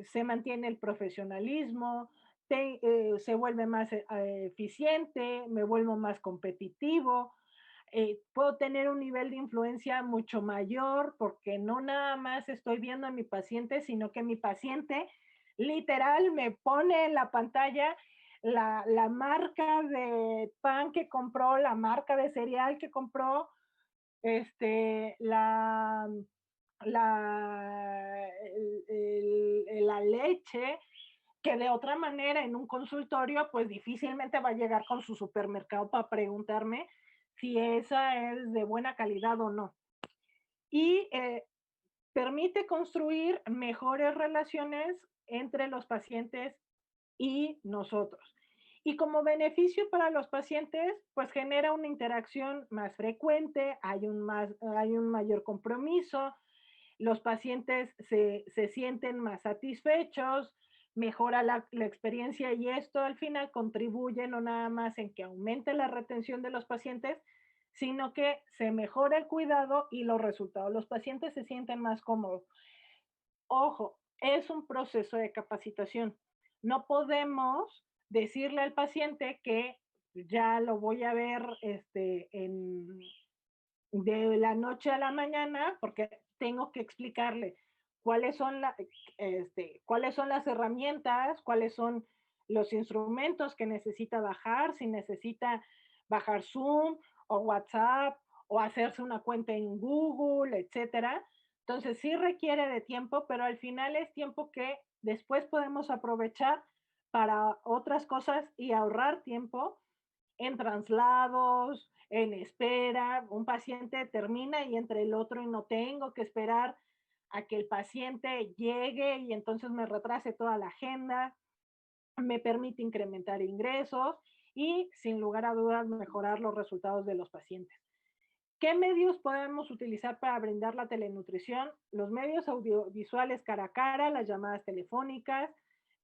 se mantiene el profesionalismo, se vuelve más eficiente, me vuelvo más competitivo, puedo tener un nivel de influencia mucho mayor porque no nada más estoy viendo a mi paciente, sino que mi paciente literal me pone en la pantalla la marca de pan que compró, la marca de cereal que compró, este, la leche, que de otra manera en un consultorio, pues difícilmente va a llegar con su supermercado para preguntarme si esa es de buena calidad o no. Y permite construir mejores relaciones entre los pacientes y nosotros. Y como beneficio para los pacientes, pues genera una interacción más frecuente, hay un mayor compromiso, los pacientes se sienten más satisfechos, mejora la experiencia y esto al final contribuye no nada más en que aumente la retención de los pacientes, sino que se mejora el cuidado y los resultados. Los pacientes se sienten más cómodos. Ojo, es un proceso de capacitación. No podemos decirle al paciente que ya lo voy a ver de la noche a la mañana, porque tengo que explicarle cuáles son, cuáles son las herramientas, cuáles son los instrumentos que necesita bajar, si necesita bajar Zoom o WhatsApp o hacerse una cuenta en Google, etcétera. Entonces sí requiere de tiempo, pero al final es tiempo que después podemos aprovechar para otras cosas y ahorrar tiempo en traslados, en espera. Un paciente termina y entre el otro y no tengo que esperar a que el paciente llegue y entonces me retrase toda la agenda, me permite incrementar ingresos y sin lugar a dudas mejorar los resultados de los pacientes. ¿Qué medios podemos utilizar para brindar la telenutrición? Los medios audiovisuales cara a cara, las llamadas telefónicas,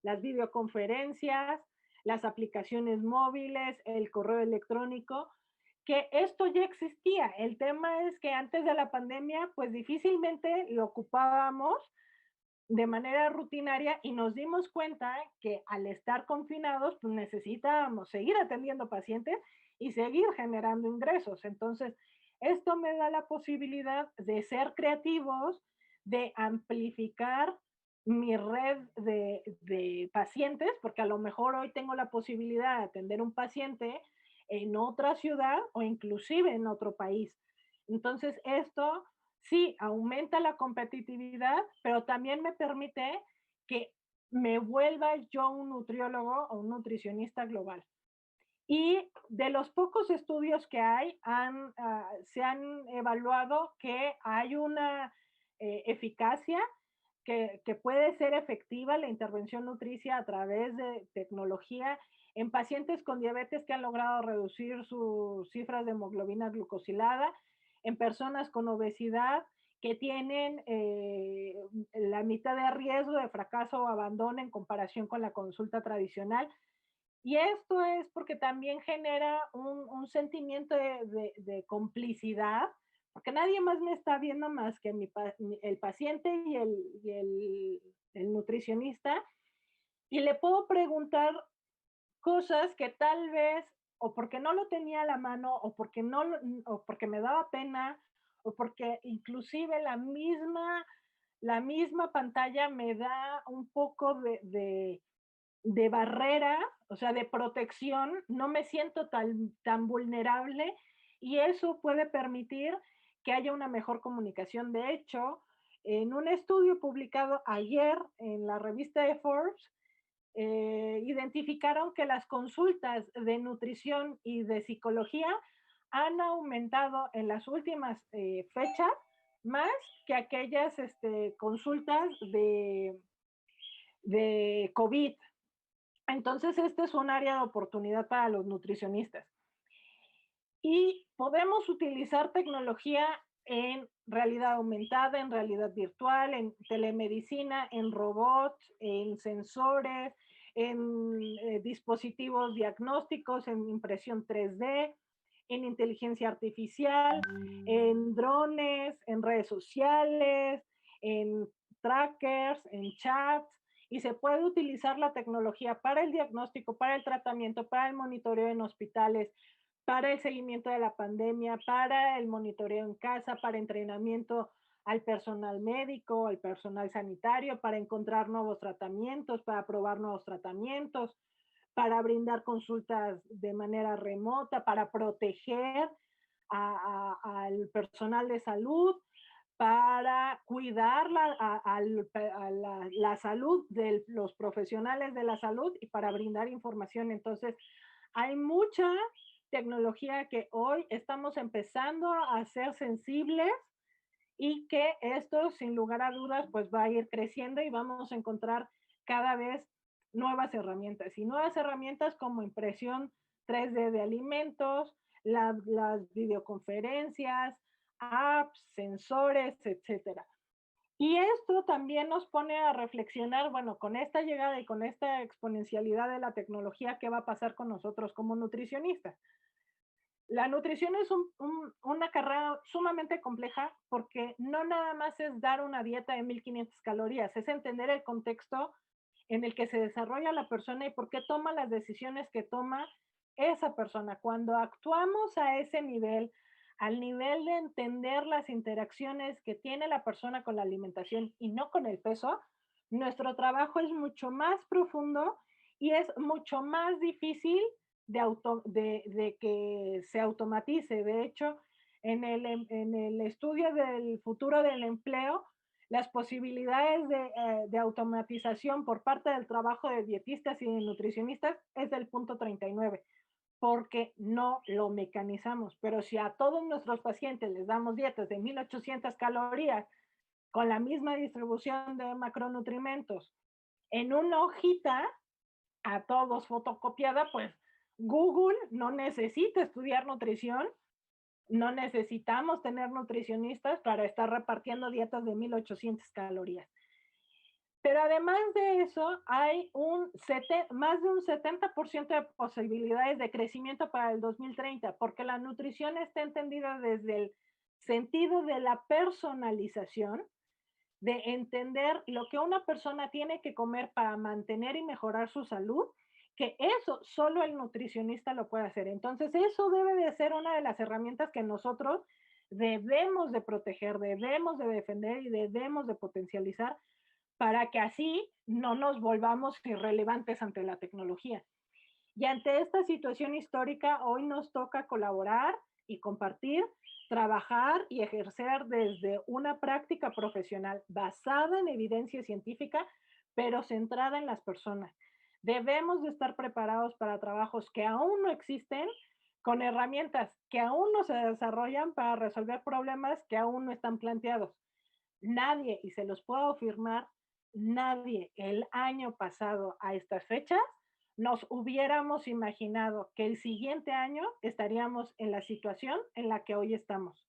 las videoconferencias, las aplicaciones móviles, el correo electrónico, que esto ya existía. El tema es que antes de la pandemia, pues difícilmente lo ocupábamos de manera rutinaria y nos dimos cuenta que al estar confinados, pues necesitábamos seguir atendiendo pacientes y seguir generando ingresos. Entonces, esto me da la posibilidad de ser creativos, de amplificar mi red de pacientes, porque a lo mejor hoy tengo la posibilidad de atender un paciente en otra ciudad o inclusive en otro país. Entonces, esto sí, aumenta la competitividad, pero también me permite que me vuelva yo un nutriólogo o un nutricionista global. Y de los pocos estudios que hay, se han evaluado que hay una eficacia que puede ser efectiva la intervención nutricia a través de tecnología en pacientes con diabetes que han logrado reducir sus cifras de hemoglobina glucosilada, en personas con obesidad que tienen la mitad de riesgo de fracaso o abandono en comparación con la consulta tradicional. Y esto es porque también genera un sentimiento de complicidad, porque nadie más me está viendo más que el paciente el nutricionista, y le puedo preguntar cosas que tal vez, o porque no lo tenía a la mano, o porque, no, o porque me daba pena, o porque inclusive la misma pantalla me da un poco de barrera, o sea, de protección, no me siento tan vulnerable y eso puede permitir que haya una mejor comunicación. De hecho, en un estudio publicado ayer en la revista de Forbes, identificaron que las consultas de nutrición y de psicología han aumentado en las últimas fechas más que aquellas consultas de COVID. Entonces, este es un área de oportunidad para los nutricionistas. Y podemos utilizar tecnología en realidad aumentada, en realidad virtual, en telemedicina, en robots, en sensores, en dispositivos diagnósticos, en impresión 3D, en inteligencia artificial, en drones, en redes sociales, en trackers, en chats y se puede utilizar la tecnología para el diagnóstico, para el tratamiento, para el monitoreo en hospitales, para el seguimiento de la pandemia, para el monitoreo en casa, para entrenamiento al personal médico, al personal sanitario, para encontrar nuevos tratamientos, para probar nuevos tratamientos, para brindar consultas de manera remota, para proteger al personal de salud, para cuidar la salud de los profesionales de la salud y para brindar información. Entonces, hay mucha tecnología que hoy estamos empezando a ser sensibles y que esto, sin lugar a dudas, pues va a ir creciendo y vamos a encontrar cada vez nuevas herramientas como impresión 3D de alimentos, las videoconferencias, apps, sensores, etcétera. Y esto también nos pone a reflexionar, bueno, con esta llegada y con esta exponencialidad de la tecnología, ¿qué va a pasar con nosotros como nutricionistas? La nutrición es una carrera sumamente compleja porque no nada más es dar una dieta de 1500 calorías, es entender el contexto en el que se desarrolla la persona y por qué toma las decisiones que toma esa persona. Cuando actuamos a ese nivel, al nivel de entender las interacciones que tiene la persona con la alimentación y no con el peso, nuestro trabajo es mucho más profundo y es mucho más difícil de que se automatice. De hecho, en el estudio del futuro del empleo, las posibilidades de automatización por parte del trabajo de dietistas y de nutricionistas es del punto 39, porque no lo mecanizamos. Pero si a todos nuestros pacientes les damos dietas de 1800 calorías con la misma distribución de macronutrimentos en una hojita, a todos fotocopiada, pues Google no necesita estudiar nutrición, no necesitamos tener nutricionistas para estar repartiendo dietas de 1800 calorías. Pero además de eso, hay más de un 70% de posibilidades de crecimiento para el 2030, porque la nutrición está entendida desde el sentido de la personalización, de entender lo que una persona tiene que comer para mantener y mejorar su salud, que eso solo el nutricionista lo puede hacer. Entonces, eso debe de ser una de las herramientas que nosotros debemos de proteger, debemos de defender y debemos de potencializar para que así no nos volvamos irrelevantes ante la tecnología. Y ante esta situación histórica, hoy nos toca colaborar y compartir, trabajar y ejercer desde una práctica profesional basada en evidencia científica, pero centrada en las personas. Debemos de estar preparados para trabajos que aún no existen, con herramientas que aún no se desarrollan para resolver problemas que aún no están planteados. Nadie, y se los puedo afirmar, nadie el año pasado a estas fechas nos hubiéramos imaginado que el siguiente año estaríamos en la situación en la que hoy estamos.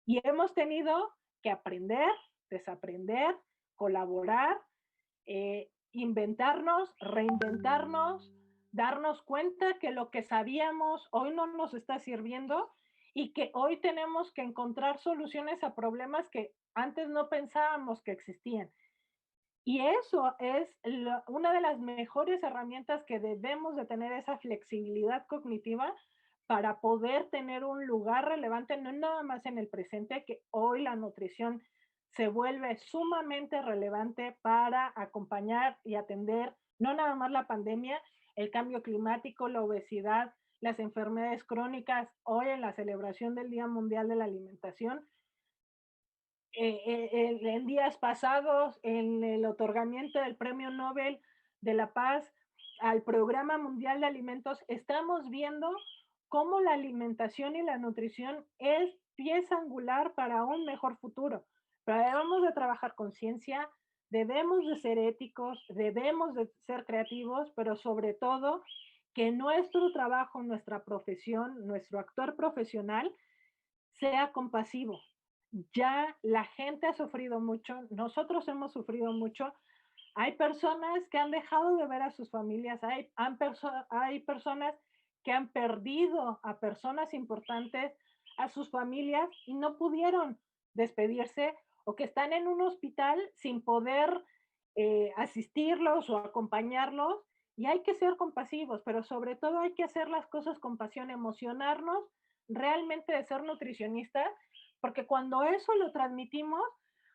Y hemos tenido que aprender, desaprender, colaborar, inventarnos, reinventarnos, darnos cuenta que lo que sabíamos hoy no nos está sirviendo y que hoy tenemos que encontrar soluciones a problemas que antes no pensábamos que existían. Y eso es una de las mejores herramientas que debemos de tener, esa flexibilidad cognitiva para poder tener un lugar relevante, no nada más en el presente, que hoy la nutrición se vuelve sumamente relevante para acompañar y atender no nada más la pandemia, el cambio climático, la obesidad, las enfermedades crónicas, hoy en la celebración del Día Mundial de la Alimentación, en días pasados, en el otorgamiento del Premio Nobel de la Paz al Programa Mundial de Alimentos, estamos viendo cómo la alimentación y la nutrición es pieza angular para un mejor futuro. Pero debemos de trabajar con ciencia, debemos de ser éticos, debemos de ser creativos, pero sobre todo que nuestro trabajo, nuestra profesión, nuestro actuar profesional sea compasivo. Ya la gente ha sufrido mucho, nosotros hemos sufrido mucho. Hay personas que han dejado de ver a sus familias, hay personas que han perdido a personas importantes, a sus familias y no pudieron despedirse o que están en un hospital sin poder asistirlos o acompañarlos y hay que ser compasivos, pero sobre todo hay que hacer las cosas con pasión, emocionarnos realmente de ser nutricionista, porque cuando eso lo transmitimos,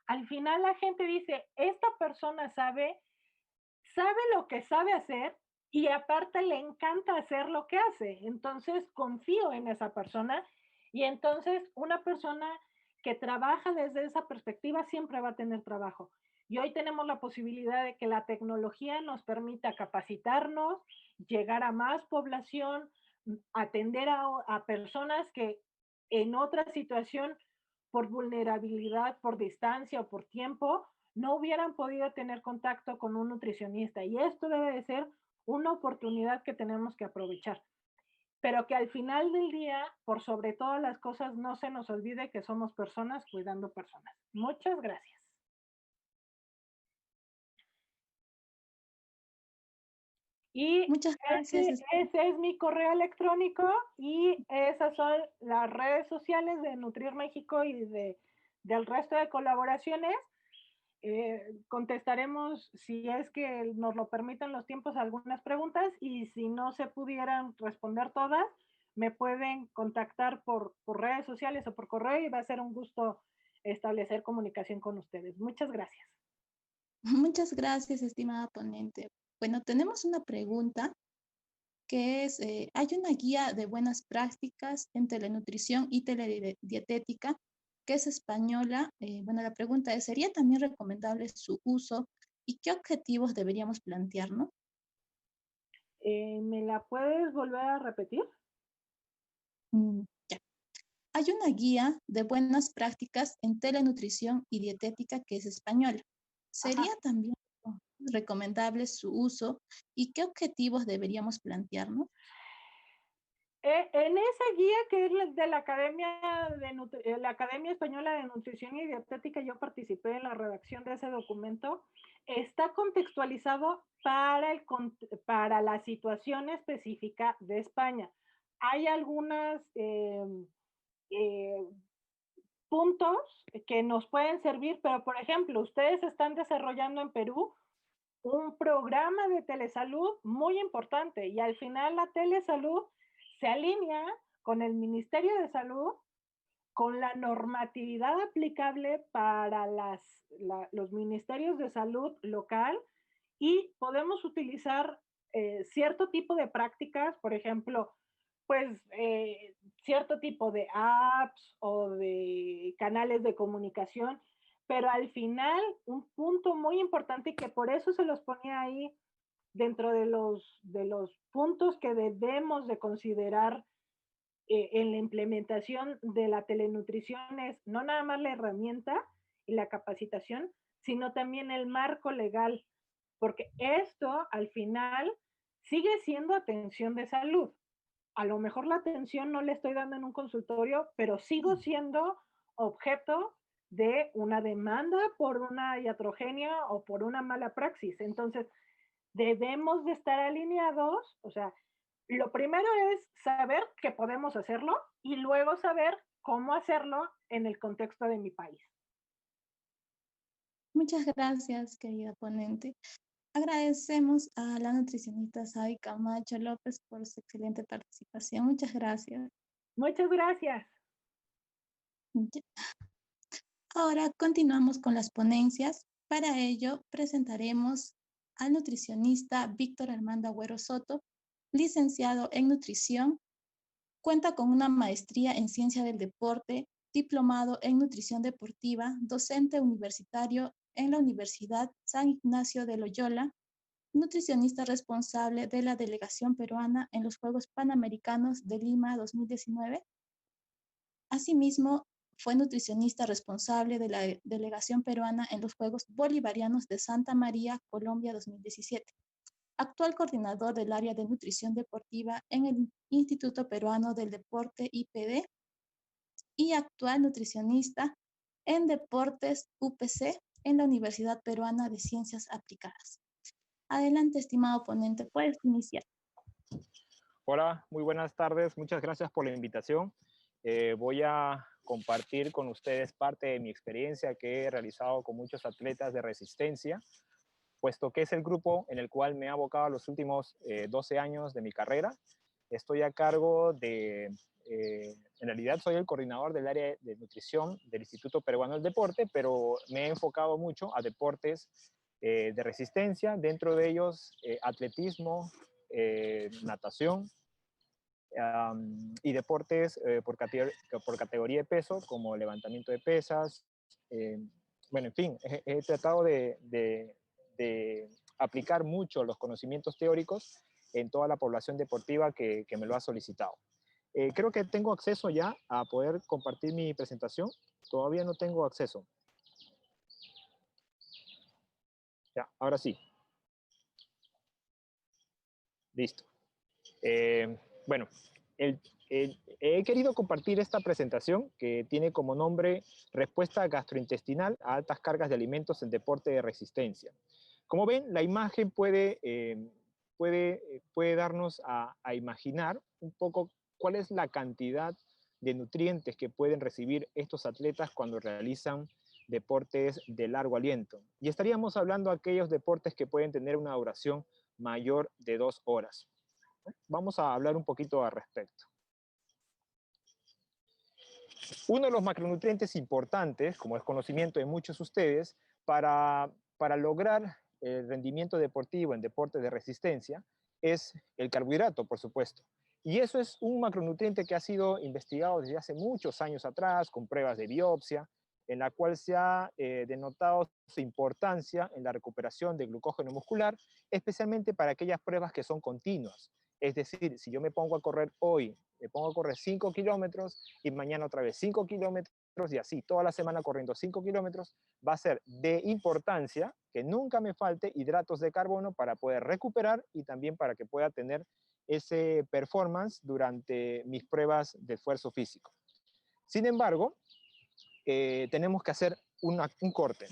al final la gente dice, esta persona sabe lo que sabe hacer y aparte le encanta hacer lo que hace. Entonces confío en esa persona y entonces una persona que trabaja desde esa perspectiva siempre va a tener trabajo. Y hoy tenemos la posibilidad de que la tecnología nos permita capacitarnos, llegar a más población, atender a personas que en otra situación, por vulnerabilidad, por distancia o por tiempo, no hubieran podido tener contacto con un nutricionista. Y esto debe de ser una oportunidad que tenemos que aprovechar. Pero que al final del día, por sobre todas las cosas, no se nos olvide que somos personas cuidando personas. Muchas gracias. Y Muchas gracias. ese es mi correo electrónico y esas son las redes sociales de Nutrir México y del resto de colaboraciones. Contestaremos, si es que nos lo permiten los tiempos, algunas preguntas y si no se pudieran responder todas, me pueden contactar por redes sociales o por correo y va a ser un gusto establecer comunicación con ustedes. Muchas gracias. Muchas gracias, estimada ponente. Bueno, tenemos una pregunta que es, ¿hay una guía de buenas prácticas en telenutrición y teledietética que es española? Bueno, la pregunta es, ¿sería también recomendable su uso y qué objetivos deberíamos plantearnos? ¿Me la puedes volver a repetir? Ya. Hay una guía de buenas prácticas en telenutrición y dietética que es española. Ajá. ¿Sería también recomendable su uso y qué objetivos deberíamos plantearnos? En esa guía que es de la la Academia Española de Nutrición y Dietética, yo participé en la redacción de ese documento. Está contextualizado para la situación específica de España. Hay algunos eh, puntos que nos pueden servir, pero por ejemplo, ustedes están desarrollando en Perú un programa de telesalud muy importante y al final la telesalud se alinea con el Ministerio de Salud, con la normatividad aplicable para los ministerios de salud local y podemos utilizar cierto tipo de prácticas, por ejemplo, pues cierto tipo de apps o de canales de comunicación, pero al final un punto muy importante y que por eso se los ponía ahí dentro de los puntos que debemos de considerar en la implementación de la telenutrición es no nada más la herramienta y la capacitación, sino también el marco legal, porque esto al final sigue siendo atención de salud. A lo mejor la atención no le estoy dando en un consultorio, pero sigo siendo objeto de una demanda por una iatrogenia o por una mala praxis. Entonces, debemos de estar alineados, o sea, lo primero es saber que podemos hacerlo y luego saber cómo hacerlo en el contexto de mi país. Muchas gracias, querida ponente. Agradecemos a la nutricionista Sabi Camacho López por su excelente participación. Muchas gracias. Muchas gracias. Ya. Ahora continuamos con las ponencias. Para ello, presentaremos al nutricionista Víctor Armando Agüero Soto, licenciado en nutrición. Cuenta con una maestría en ciencia del deporte, diplomado en nutrición deportiva, docente universitario en la Universidad San Ignacio de Loyola, nutricionista responsable de la delegación peruana en los Juegos Panamericanos de Lima 2019. Asimismo, fue nutricionista responsable de la delegación peruana en los Juegos Bolivarianos de Santa María, Colombia 2017. Actual coordinador del área de nutrición deportiva en el Instituto Peruano del Deporte IPD y actual nutricionista en deportes UPC en la Universidad Peruana de Ciencias Aplicadas. Adelante, estimado ponente, puedes iniciar. Hola, muy buenas tardes. Muchas gracias por la invitación. Voy a compartir con ustedes parte de mi experiencia que he realizado con muchos atletas de resistencia. puesto que es el grupo en el cual me he abocado los últimos 12 años de mi carrera. Estoy a cargo de, en realidad soy el coordinador del área de nutrición del Instituto Peruano del Deporte, pero me he enfocado mucho a deportes de resistencia, dentro de ellos atletismo, natación, y deportes por categoría de peso, como levantamiento de pesas. Bueno, en fin, he tratado de aplicar mucho los conocimientos teóricos en toda la población deportiva que me lo ha solicitado. Creo que tengo acceso ya a poder compartir mi presentación. Todavía no tengo acceso. Ya, ahora sí. Listo. Bueno, he querido compartir esta presentación que tiene como nombre Respuesta gastrointestinal a altas cargas de alimentos en deporte de resistencia. Como ven, la imagen puede darnos a imaginar un poco cuál es la cantidad de nutrientes que pueden recibir estos atletas cuando realizan deportes de largo aliento. Y estaríamos hablando de aquellos deportes que pueden tener una duración mayor de 2 horas. Vamos a hablar un poquito al respecto. Uno de los macronutrientes importantes, como es conocimiento de muchos de ustedes, para lograr el rendimiento deportivo en deportes de resistencia, es el carbohidrato, por supuesto. Y eso es un macronutriente que ha sido investigado desde hace muchos años atrás, con pruebas de biopsia, en la cual se ha denotado su importancia en la recuperación de glucógeno muscular, especialmente para aquellas pruebas que son continuas. Es decir, si yo me pongo a correr hoy, me pongo a correr 5 kilómetros y mañana otra vez 5 kilómetros y así toda la semana corriendo 5 kilómetros, va a ser de importancia que nunca me falte hidratos de carbono para poder recuperar y también para que pueda tener ese performance durante mis pruebas de esfuerzo físico. Sin embargo, tenemos que hacer un corte,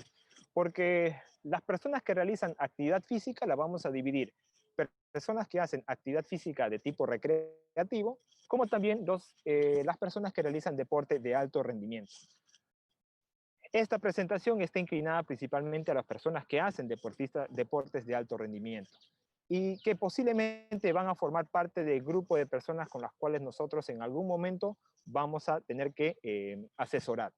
porque las personas que realizan actividad física la vamos a dividir. Personas que hacen actividad física de tipo recreativo, como también las personas que realizan deporte de alto rendimiento. Esta presentación está inclinada principalmente a las personas que hacen deportes de alto rendimiento y que posiblemente van a formar parte del grupo de personas con las cuales nosotros en algún momento vamos a tener que asesorar.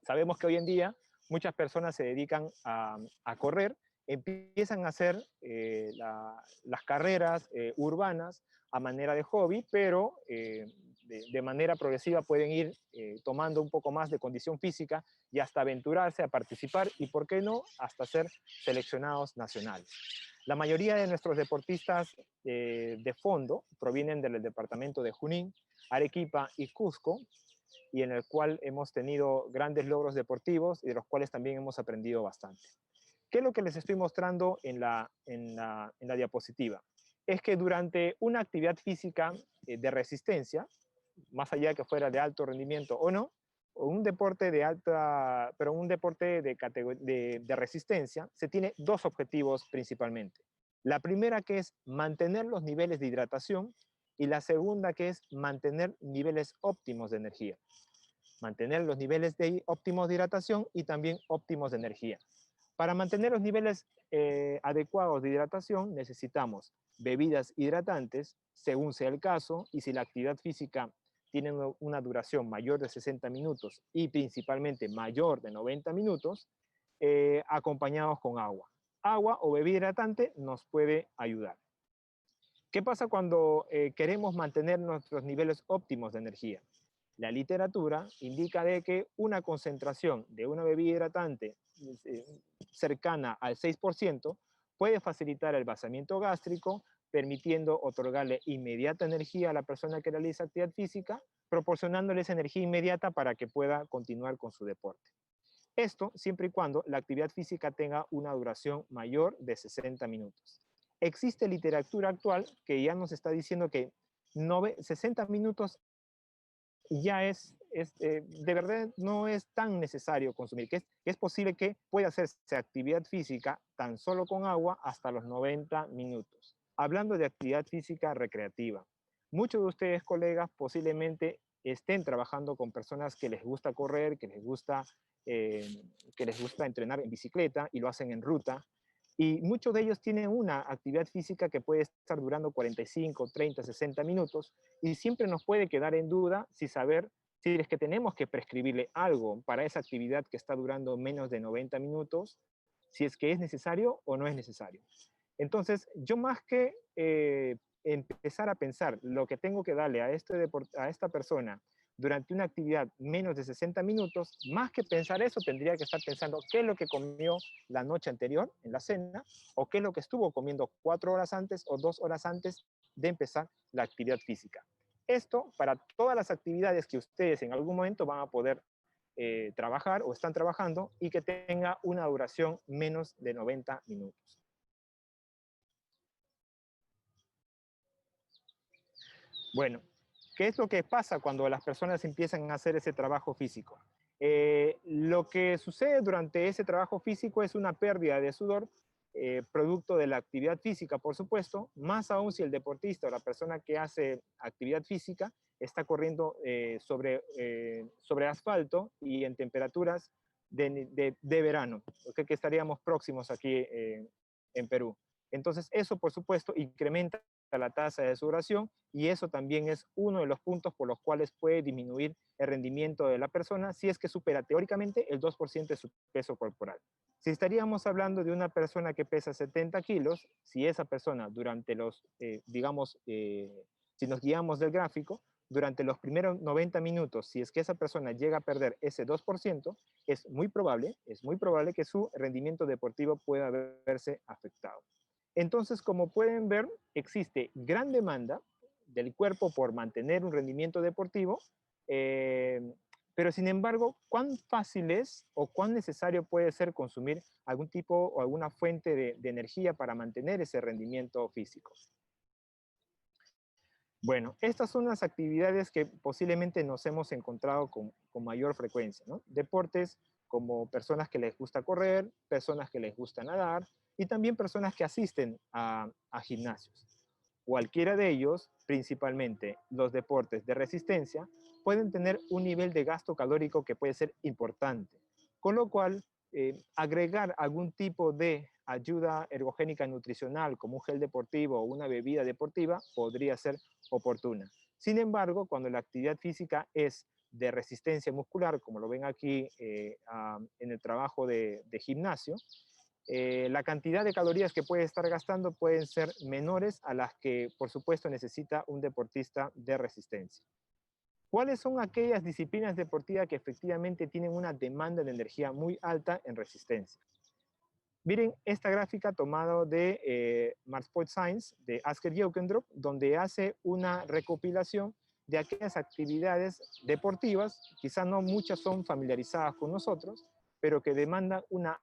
Sabemos que hoy en día muchas personas se dedican a correr, empiezan a hacer las carreras urbanas a manera de hobby, pero de manera progresiva pueden ir tomando un poco más de condición física y hasta aventurarse a participar y, ¿por qué no?, hasta ser seleccionados nacionales. La mayoría de nuestros deportistas de fondo provienen del departamento de Junín, Arequipa y Cusco, y en el cual hemos tenido grandes logros deportivos y de los cuales también hemos aprendido bastante. ¿Qué es lo que les estoy mostrando en la diapositiva? Es que durante una actividad física de resistencia, más allá que fuera de alto rendimiento o no, o un deporte de resistencia, se tiene dos objetivos principalmente. La primera, que es mantener los niveles de hidratación, y la segunda, que es mantener niveles óptimos de energía. Mantener los niveles óptimos de hidratación y también óptimos de energía. Para mantener los niveles adecuados de hidratación necesitamos bebidas hidratantes, según sea el caso, y si la actividad física tiene una duración mayor de 60 minutos y principalmente mayor de 90 minutos, acompañados con agua. Agua o bebida hidratante nos puede ayudar. ¿Qué pasa cuando queremos mantener nuestros niveles óptimos de energía? La literatura indica de que una concentración de una bebida hidratante cercana al 6% puede facilitar el vaciamiento gástrico, permitiendo otorgarle inmediata energía a la persona que realiza actividad física, proporcionándole esa energía inmediata para que pueda continuar con su deporte. Esto siempre y cuando la actividad física tenga una duración mayor de 60 minutos. Existe literatura actual que ya nos está diciendo que 60 minutos ya de verdad no es tan necesario consumir, que es posible que pueda hacerse actividad física tan solo con agua hasta los 90 minutos. Hablando de actividad física recreativa, muchos de ustedes, colegas, posiblemente estén trabajando con personas que les gusta correr, que les gusta entrenar en bicicleta y lo hacen en ruta. Y muchos de ellos tienen una actividad física que puede estar durando 45, 30, 60 minutos y siempre nos puede quedar en duda si es que tenemos que prescribirle algo para esa actividad que está durando menos de 90 minutos, si es que es necesario o no es necesario. Entonces, yo más que empezar a pensar lo que tengo que darle a esta persona durante una actividad menos de 60 minutos, más que pensar eso, tendría que estar pensando qué es lo que comió la noche anterior en la cena, o qué es lo que estuvo comiendo 4 horas antes o 2 horas antes de empezar la actividad física. Esto para todas las actividades que ustedes en algún momento van a poder trabajar o están trabajando y que tenga una duración menos de 90 minutos. Bueno, ¿qué es lo que pasa cuando las personas empiezan a hacer ese trabajo físico? Lo que sucede durante ese trabajo físico es una pérdida de sudor, producto de la actividad física, por supuesto, más aún si el deportista o la persona que hace actividad física está corriendo sobre asfalto y en temperaturas de verano, ¿okay? Que estaríamos próximos aquí en Perú. Entonces, eso, por supuesto, incrementa la tasa de sudoración y eso también es uno de los puntos por los cuales puede disminuir el rendimiento de la persona si es que supera teóricamente el 2% de su peso corporal. Si estaríamos hablando de una persona que pesa 70 kilos, si esa persona durante si nos guiamos del gráfico, durante los primeros 90 minutos, si es que esa persona llega a perder ese 2%, es muy probable que su rendimiento deportivo pueda verse afectado. Entonces, como pueden ver, existe gran demanda del cuerpo por mantener un rendimiento deportivo, pero sin embargo, ¿cuán fácil es o cuán necesario puede ser consumir algún tipo o alguna fuente de energía para mantener ese rendimiento físico? Bueno, estas son las actividades que posiblemente nos hemos encontrado con mayor frecuencia, ¿no? Deportes como personas que les gusta correr, personas que les gusta nadar y también personas que asisten a gimnasios. Cualquiera de ellos, principalmente los deportes de resistencia, pueden tener un nivel de gasto calórico que puede ser importante, con lo cual agregar algún tipo de ayuda ergogénica nutricional como un gel deportivo o una bebida deportiva podría ser oportuna. Sin embargo, cuando la actividad física es de resistencia muscular, como lo ven aquí en el trabajo de gimnasio, la cantidad de calorías que puede estar gastando pueden ser menores a las que, por supuesto, necesita un deportista de resistencia. ¿Cuáles son aquellas disciplinas deportivas que efectivamente tienen una demanda de energía muy alta en resistencia? Miren esta gráfica tomada de Mars Sport Science, de Asker Jokendrup, donde hace una recopilación de aquellas actividades deportivas, quizá no muchas son familiarizadas con nosotros, pero que demandan una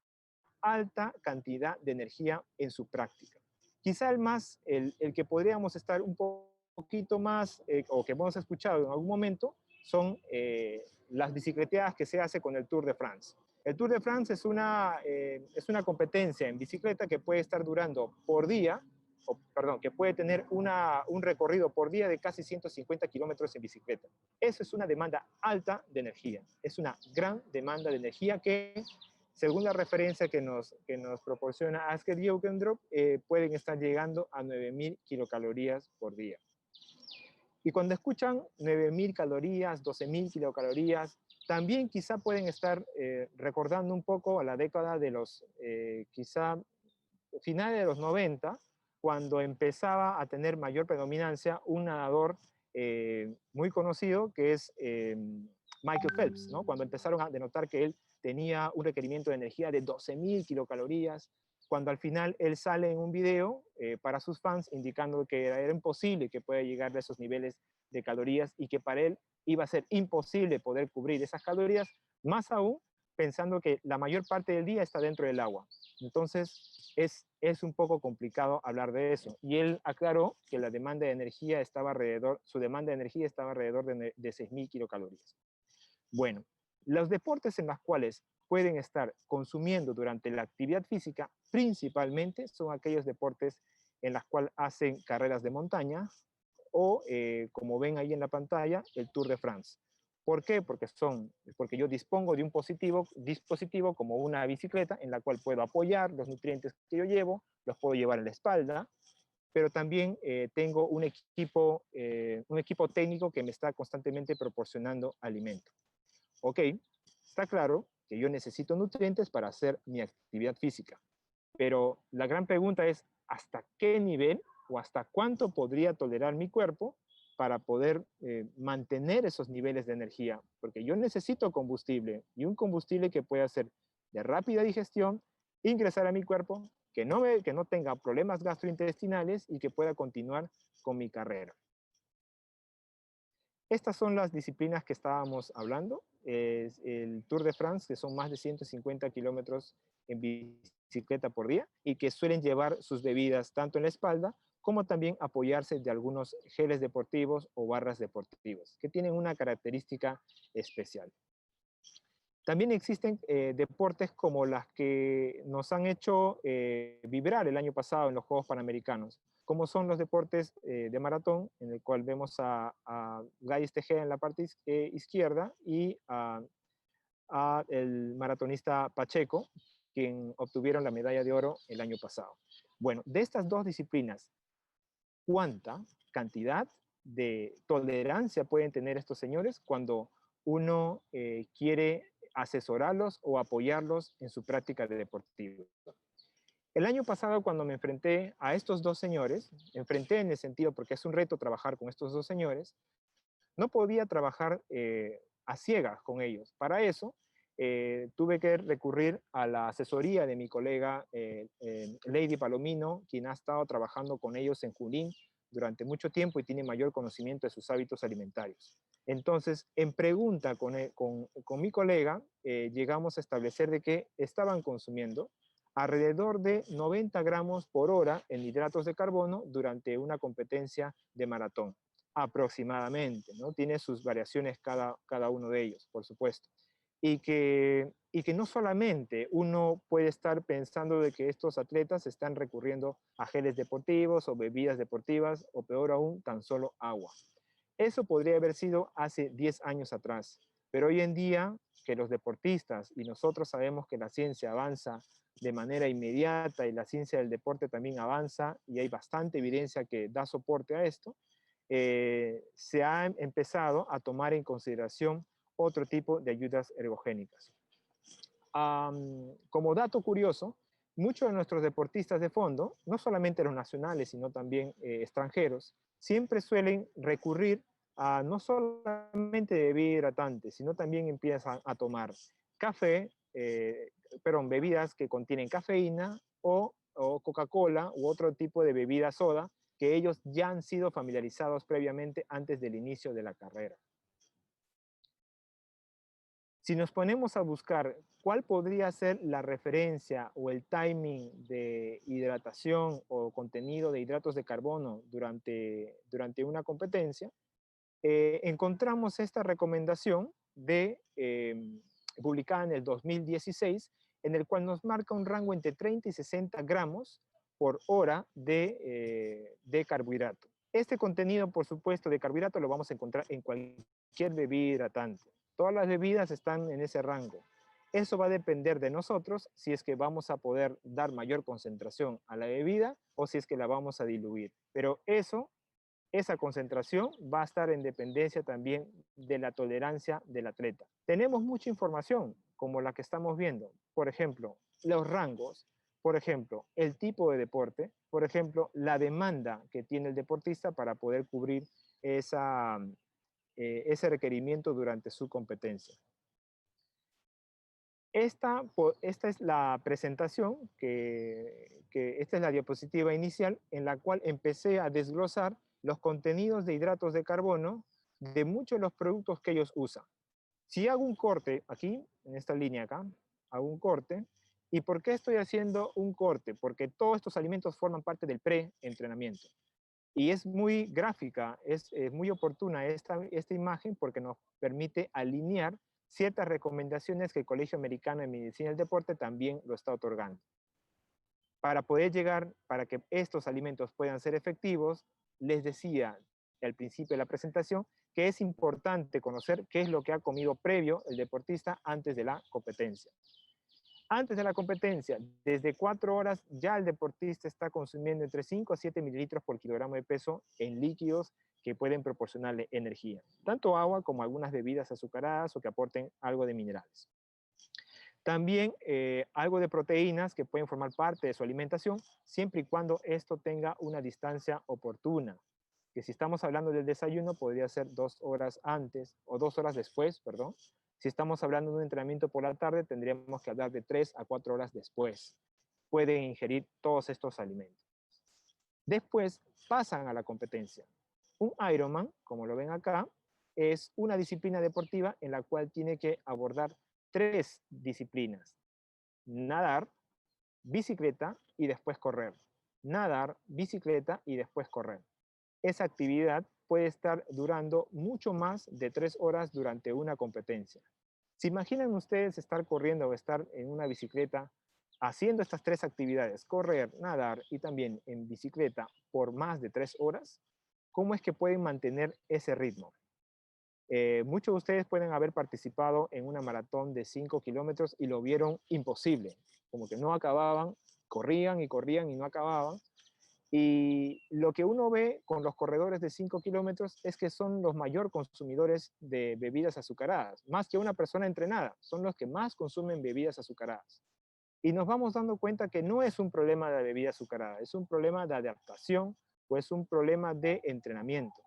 alta cantidad de energía en su práctica. Quizá el que podríamos estar un poquito más, o que hemos escuchado en algún momento, son las bicicleteadas que se hace con el Tour de France. El Tour de France es una competencia en bicicleta que puede estar durando por día, que puede tener un recorrido por día de casi 150 kilómetros en bicicleta. Eso es una demanda alta de energía, es una gran demanda de energía que, según la referencia que nos proporciona Asker Jokendrup, pueden estar llegando a 9.000 kilocalorías por día. Y cuando escuchan 9.000 calorías, 12.000 kilocalorías, también quizá pueden estar recordando un poco a la década de los, quizá finales de los 90, cuando empezaba a tener mayor predominancia un nadador muy conocido que es Michael Phelps, ¿no? Cuando empezaron a denotar que él tenía un requerimiento de energía de 12.000 kilocalorías, cuando al final él sale en un video para sus fans indicando que era imposible que pueda llegar a esos niveles de calorías y que para él iba a ser imposible poder cubrir esas calorías, más aún pensando que la mayor parte del día está dentro del agua. Entonces es un poco complicado hablar de eso. Y él aclaró que la demanda de energía su demanda de energía estaba alrededor de 6.000 kilocalorías. Bueno, los deportes en los cuales pueden estar consumiendo durante la actividad física principalmente son aquellos deportes en los cuales hacen carreras de montaña o, como ven ahí en la pantalla, el Tour de France. ¿Por qué? Porque yo dispongo de un dispositivo como una bicicleta en la cual puedo apoyar los nutrientes que yo llevo, los puedo llevar en la espalda, pero también tengo un equipo técnico que me está constantemente proporcionando alimento. Ok, está claro que yo necesito nutrientes para hacer mi actividad física, pero la gran pregunta es, ¿hasta qué nivel o hasta cuánto podría tolerar mi cuerpo para poder mantener esos niveles de energía? Porque yo necesito combustible, y un combustible que pueda ser de rápida digestión, ingresar a mi cuerpo, que no tenga problemas gastrointestinales y que pueda continuar con mi carrera. Estas son las disciplinas que estábamos hablando. Es el Tour de France, que son más de 150 kilómetros en bicicleta por día y que suelen llevar sus bebidas tanto en la espalda como también apoyarse de algunos geles deportivos o barras deportivas, que tienen una característica especial. También existen deportes como las que nos han hecho vibrar el año pasado en los Juegos Panamericanos, como son los deportes de maratón, en el cual vemos a Gladys Tejeda en la parte izquierda y a el maratonista Pacheco, quien obtuvieron la medalla de oro el año pasado. Bueno, de estas dos disciplinas, ¿cuánta cantidad de tolerancia pueden tener estos señores cuando uno quiere asesorarlos o apoyarlos en su práctica de deportivo? El año pasado, cuando me enfrenté a estos dos señores, enfrenté en el sentido porque es un reto trabajar con estos dos señores, no podía trabajar a ciegas con ellos. Para eso, tuve que recurrir a la asesoría de mi colega Lady Palomino, quien ha estado trabajando con ellos en Junín durante mucho tiempo y tiene mayor conocimiento de sus hábitos alimentarios. Entonces, en pregunta con mi colega, llegamos a establecer de que estaban consumiendo alrededor de 90 gramos por hora en hidratos de carbono durante una competencia de maratón, aproximadamente, ¿no? Tiene sus variaciones cada uno de ellos, por supuesto. Y que no solamente uno puede estar pensando de que estos atletas están recurriendo a geles deportivos o bebidas deportivas, o peor aún, tan solo agua. Eso podría haber sido hace 10 años atrás, pero hoy en día que los deportistas y nosotros sabemos que la ciencia avanza de manera inmediata y la ciencia del deporte también avanza y hay bastante evidencia que da soporte a esto, se ha empezado a tomar en consideración otro tipo de ayudas ergogénicas. Como dato curioso, muchos de nuestros deportistas de fondo, no solamente los nacionales, sino también extranjeros, siempre suelen recurrir a no solamente bebidas hidratantes, sino también empiezan a tomar café, bebidas que contienen cafeína o Coca-Cola u otro tipo de bebida soda que ellos ya han sido familiarizados previamente antes del inicio de la carrera. Si nos ponemos a buscar cuál podría ser la referencia o el timing de hidratación o contenido de hidratos de carbono durante una competencia, encontramos esta recomendación publicada en el 2016, en el cual nos marca un rango entre 30 y 60 gramos por hora de carbohidrato. Este contenido, por supuesto, de carbohidrato lo vamos a encontrar en cualquier bebida hidratante. Todas las bebidas están en ese rango. Eso va a depender de nosotros si es que vamos a poder dar mayor concentración a la bebida o si es que la vamos a diluir. Pero esa concentración va a estar en dependencia también de la tolerancia del atleta. Tenemos mucha información, como la que estamos viendo. Por ejemplo, los rangos, por ejemplo, el tipo de deporte, por ejemplo, la demanda que tiene el deportista para poder cubrir ese requerimiento durante su competencia. Esta es la presentación, esta es la diapositiva inicial en la cual empecé a desglosar los contenidos de hidratos de carbono de muchos de los productos que ellos usan. Si hago un corte aquí, en esta línea acá, hago un corte. ¿Y por qué estoy haciendo un corte? Porque todos estos alimentos forman parte del pre-entrenamiento. Y es muy gráfica, es muy oportuna esta imagen porque nos permite alinear ciertas recomendaciones que el Colegio Americano de Medicina del Deporte también lo está otorgando. Para poder llegar, para que estos alimentos puedan ser efectivos, les decía, al principio de la presentación, que es importante conocer qué es lo que ha comido previo el deportista antes de la competencia. Antes de la competencia, desde 4 horas, ya el deportista está consumiendo entre 5 a 7 mililitros por kilogramo de peso en líquidos que pueden proporcionarle energía, tanto agua como algunas bebidas azucaradas o que aporten algo de minerales. También algo de proteínas que pueden formar parte de su alimentación, siempre y cuando esto tenga una distancia oportuna. Que si estamos hablando del desayuno, podría ser 2 horas antes o 2 horas después, perdón. Si estamos hablando de un entrenamiento por la tarde, tendríamos que hablar de 3 a 4 horas después. Pueden ingerir todos estos alimentos. Después pasan a la competencia. Un Ironman, como lo ven acá, es una disciplina deportiva en la cual tiene que abordar 3 disciplinas: nadar, bicicleta y después correr. Nadar, bicicleta y después correr. Esa actividad puede estar durando mucho más de 3 horas durante una competencia. ¿Se imaginan ustedes estar corriendo o estar en una bicicleta haciendo estas 3 actividades, correr, nadar y también en bicicleta por más de 3 horas? ¿Cómo es que pueden mantener ese ritmo? Muchos de ustedes pueden haber participado en una maratón de 5 kilómetros y lo vieron imposible, como que no acababan, corrían y corrían y no acababan. Y lo que uno ve con los corredores de 5 kilómetros es que son los mayor consumidores de bebidas azucaradas, más que una persona entrenada, son los que más consumen bebidas azucaradas. Y nos vamos dando cuenta que no es un problema de bebida azucarada, es un problema de adaptación o es un problema de entrenamiento.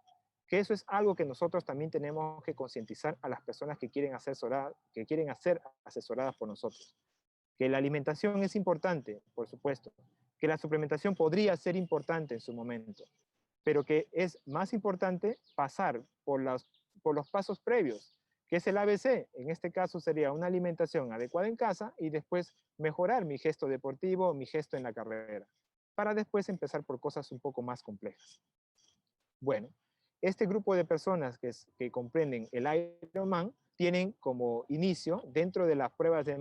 Que eso es algo que nosotros también tenemos que concientizar a las personas que quieren ser asesoradas por nosotros. Que la alimentación es importante, por supuesto, que la suplementación podría ser importante en su momento, pero que es más importante pasar por los pasos previos, que es el ABC. En este caso sería una alimentación adecuada en casa y después mejorar mi gesto deportivo, mi gesto en la carrera, para después empezar por cosas un poco más complejas. Bueno, este grupo de personas que comprenden el Ironman tienen como inicio, dentro de las pruebas de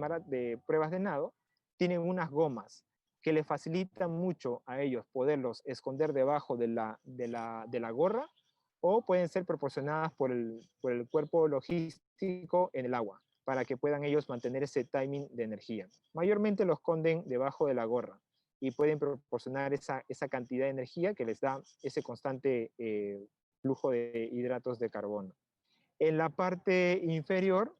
nado, tienen unas gomas que le facilitan mucho a ellos poderlos esconder debajo de la gorra, o pueden ser proporcionadas por el cuerpo logístico en el agua, para que puedan ellos mantener ese timing de energía. Mayormente lo esconden debajo de la gorra y pueden proporcionar esa cantidad de energía que les da ese constante flujo de hidratos de carbono. En la parte inferior,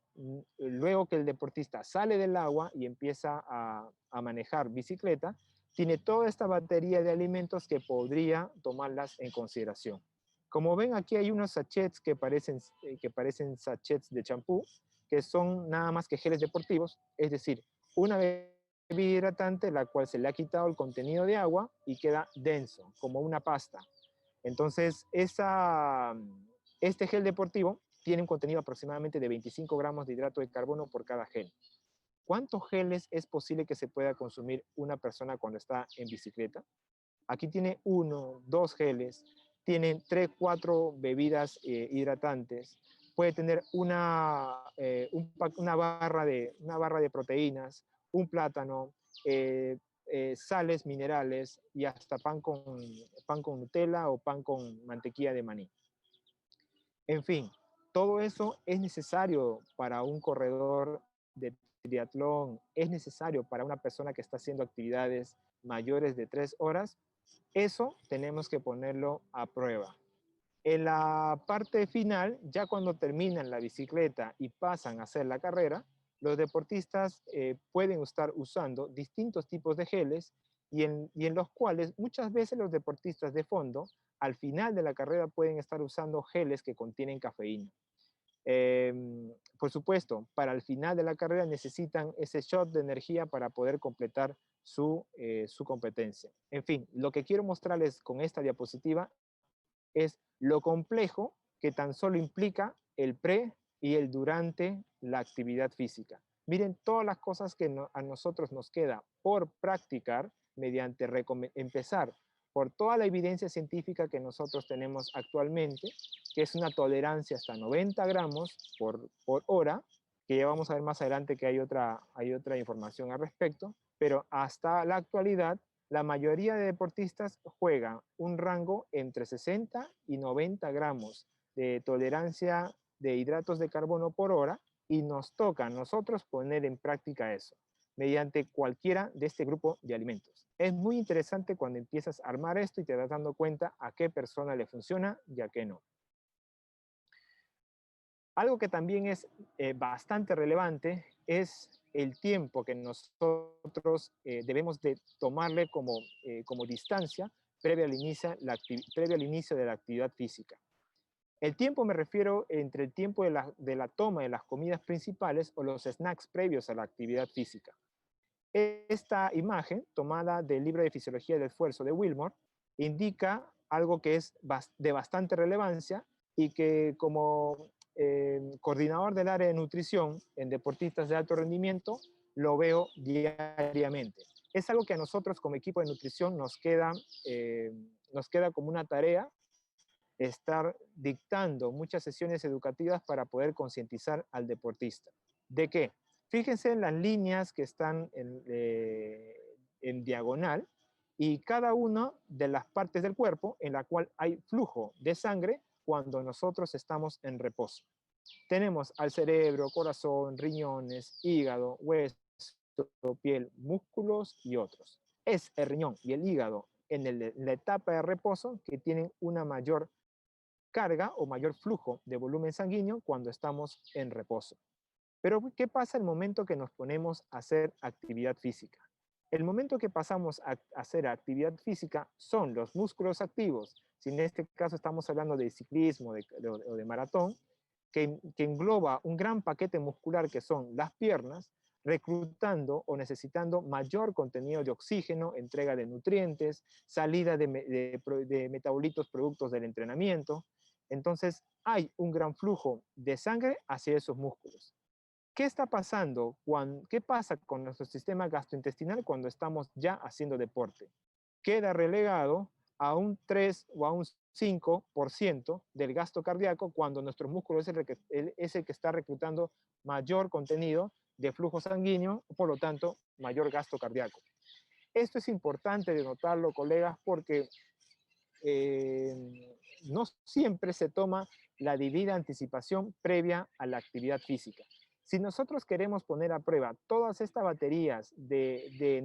luego que el deportista sale del agua y empieza a manejar bicicleta, tiene toda esta batería de alimentos que podría tomarlas en consideración. Como ven, aquí hay unos sachets que parecen sachets de champú, que son nada más que geles deportivos, es decir, una bebida hidratante la cual se le ha quitado el contenido de agua y queda denso, como una pasta. Entonces, este gel deportivo tiene un contenido aproximadamente de 25 gramos de hidrato de carbono por cada gel. ¿Cuántos geles es posible que se pueda consumir una persona cuando está en bicicleta? Aquí tiene 1, 2 geles, tiene 3, 4 bebidas hidratantes, puede tener una barra de proteínas, un plátano, sales minerales y hasta pan con Nutella o pan con mantequilla de maní. En fin, todo eso es necesario para un corredor de triatlón, es necesario para una persona que está haciendo actividades mayores de 3 horas. Eso tenemos que ponerlo a prueba. En la parte final, ya cuando terminan la bicicleta y pasan a hacer la carrera, los deportistas pueden estar usando distintos tipos de geles y en los cuales muchas veces los deportistas de fondo, al final de la carrera, pueden estar usando geles que contienen cafeína. Por supuesto, para el final de la carrera necesitan ese shot de energía para poder completar su competencia. En fin, lo que quiero mostrarles con esta diapositiva es lo complejo que tan solo implica el pre y el durante la actividad física. Miren todas las cosas que a nosotros nos queda por practicar mediante empezar por toda la evidencia científica que nosotros tenemos actualmente, que es una tolerancia hasta 90 gramos por hora, que ya vamos a ver más adelante que hay otra información al respecto, pero hasta la actualidad la mayoría de deportistas juegan un rango entre 60 y 90 gramos de tolerancia de hidratos de carbono por hora, y nos toca a nosotros poner en práctica eso mediante cualquiera de este grupo de alimentos. Es muy interesante cuando empiezas a armar esto y te das dando cuenta a qué persona le funciona y a qué no. Algo que también es bastante relevante es el tiempo que nosotros debemos de tomarle como distancia previo al inicio de la actividad física. El tiempo me refiero entre el tiempo de la toma de las comidas principales o los snacks previos a la actividad física. Esta imagen, tomada del libro de Fisiología del Esfuerzo de Wilmore, indica algo que es de bastante relevancia y que como coordinador del área de nutrición en deportistas de alto rendimiento lo veo diariamente. Es algo que a nosotros como equipo de nutrición nos queda como una tarea, estar dictando muchas sesiones educativas para poder concientizar al deportista. ¿De qué? Fíjense en las líneas que están en diagonal y cada una de las partes del cuerpo en la cual hay flujo de sangre cuando nosotros estamos en reposo. Tenemos al cerebro, corazón, riñones, hígado, hueso, piel, músculos y otros. Es el riñón y el hígado en la etapa de reposo que tienen una mayor carga o mayor flujo de volumen sanguíneo cuando estamos en reposo. Pero, ¿qué pasa el momento que nos ponemos a hacer actividad física? El momento que pasamos a hacer actividad física son los músculos activos, si en este caso estamos hablando de ciclismo o de maratón, que engloba un gran paquete muscular que son las piernas, reclutando o necesitando mayor contenido de oxígeno, entrega de nutrientes, salida de metabolitos productos del entrenamiento. Entonces, hay un gran flujo de sangre hacia esos músculos. ¿Qué está pasando? ¿Qué pasa con nuestro sistema gastrointestinal cuando estamos ya haciendo deporte? Queda relegado a un 3 o a un 5% del gasto cardíaco cuando nuestro músculo es el que está reclutando mayor contenido de flujo sanguíneo, por lo tanto, mayor gasto cardíaco. Esto es importante de notarlo, colegas, porque no siempre se toma la debida anticipación previa a la actividad física. Si nosotros queremos poner a prueba todas estas baterías de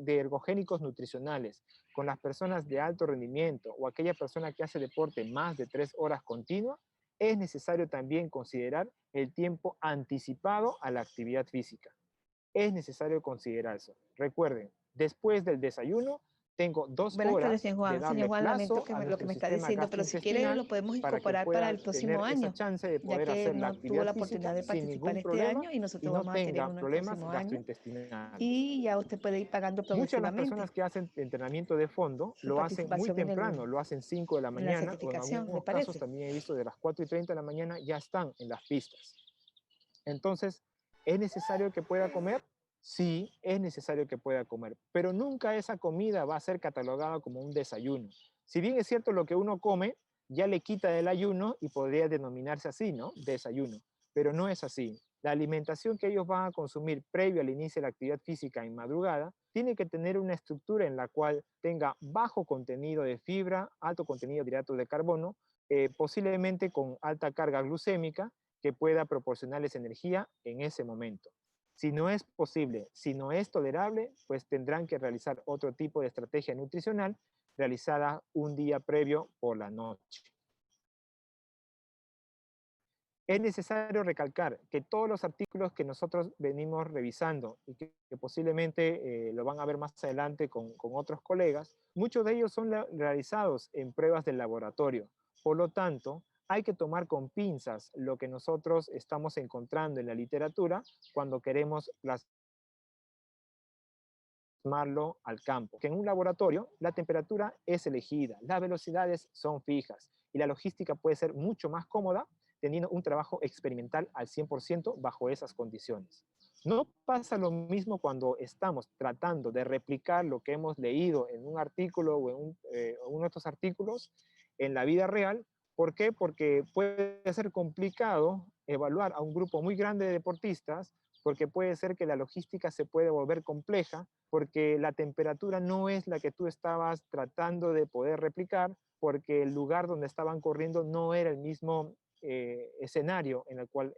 ergogénicos nutricionales con las personas de alto rendimiento o aquella persona que hace deporte más de 3 horas continuas, es necesario también considerar el tiempo anticipado a la actividad física. Es necesario considerar eso. Recuerden, después del desayuno, tengo 2 Buenas tardes, horas señor de Juan. darle Señor Juan, lamento plazo que a lo que nuestro me está sistema diciendo, pero si quiere lo gastrointestinal podemos para que incorporar pueda para el tener próximo esa año, chance de ya poder que hacer la no tuvo actividad la física oportunidad de sin participar ningún este problema año y nosotros y no vamos a tener tenga uno el problemas próximo año gastrointestinales. y ya usted puede ir pagando Muchas de las progresivamente personas que hacen entrenamiento de fondo su lo hacen muy participación temprano, lo hacen 5 de la en la mañana, o en certificación, ¿le algunos casos parece? también he visto de las 4:30 de la mañana ya están en las pistas. Entonces, ¿es necesario que pueda comer? Sí, es necesario que pueda comer, pero nunca esa comida va a ser catalogada como un desayuno. Si bien es cierto lo que uno come, ya le quita el ayuno y podría denominarse así, ¿no? Desayuno, pero no es así. La alimentación que ellos van a consumir previo al inicio de la actividad física en madrugada tiene que tener una estructura en la cual tenga bajo contenido de fibra, alto contenido de hidratos de carbono, posiblemente con alta carga glucémica, que pueda proporcionarles energía en ese momento. Si no es posible, si no es tolerable, pues tendrán que realizar otro tipo de estrategia nutricional realizada un día previo por la noche. Es necesario recalcar que todos los artículos que nosotros venimos revisando y que posiblemente lo van a ver más adelante con otros colegas, muchos de ellos son realizados en pruebas del laboratorio. Por lo tanto, hay que tomar con pinzas lo que nosotros estamos encontrando en la literatura cuando queremos plasmarlo al campo. Que en un laboratorio la temperatura es elegida, las velocidades son fijas y la logística puede ser mucho más cómoda teniendo un trabajo experimental al 100% bajo esas condiciones. No pasa lo mismo cuando estamos tratando de replicar lo que hemos leído en un artículo o en uno de estos artículos en la vida real. ¿Por qué? Porque puede ser complicado evaluar a un grupo muy grande de deportistas porque puede ser que la logística se puede volver compleja, porque la temperatura no es la que tú estabas tratando de poder replicar, porque el lugar donde estaban corriendo no era el mismo escenario en el cual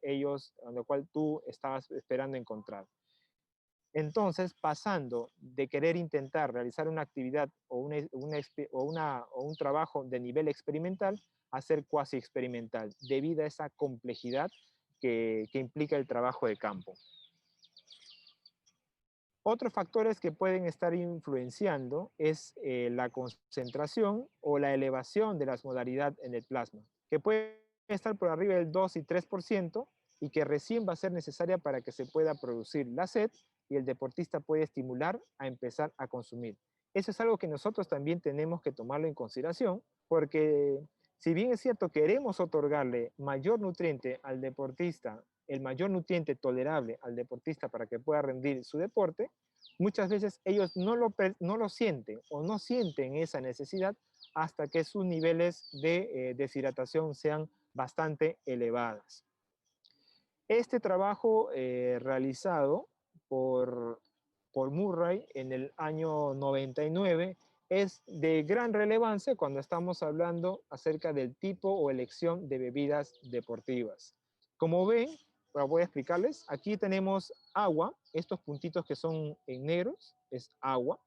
tú estabas esperando encontrar. Entonces, pasando de querer intentar realizar una actividad o un trabajo de nivel experimental a ser cuasi experimental, debido a esa complejidad que implica el trabajo de campo. Otros factores que pueden estar influenciando es la concentración o la elevación de la osmolaridad en el plasma, que puede estar por arriba del 2 y 3% y que recién va a ser necesaria para que se pueda producir la sed y el deportista puede estimular a empezar a consumir. Eso es algo que nosotros también tenemos que tomarlo en consideración, porque si bien es cierto, queremos otorgarle mayor nutriente al deportista, el mayor nutriente tolerable al deportista para que pueda rendir su deporte, muchas veces ellos no lo sienten o no sienten esa necesidad hasta que sus niveles de deshidratación sean bastante elevadas. Este trabajo realizado por Murray en el año 99 es de gran relevancia cuando estamos hablando acerca del tipo o elección de bebidas deportivas. Como ven, voy a explicarles, aquí tenemos agua, estos puntitos que son en negros es agua.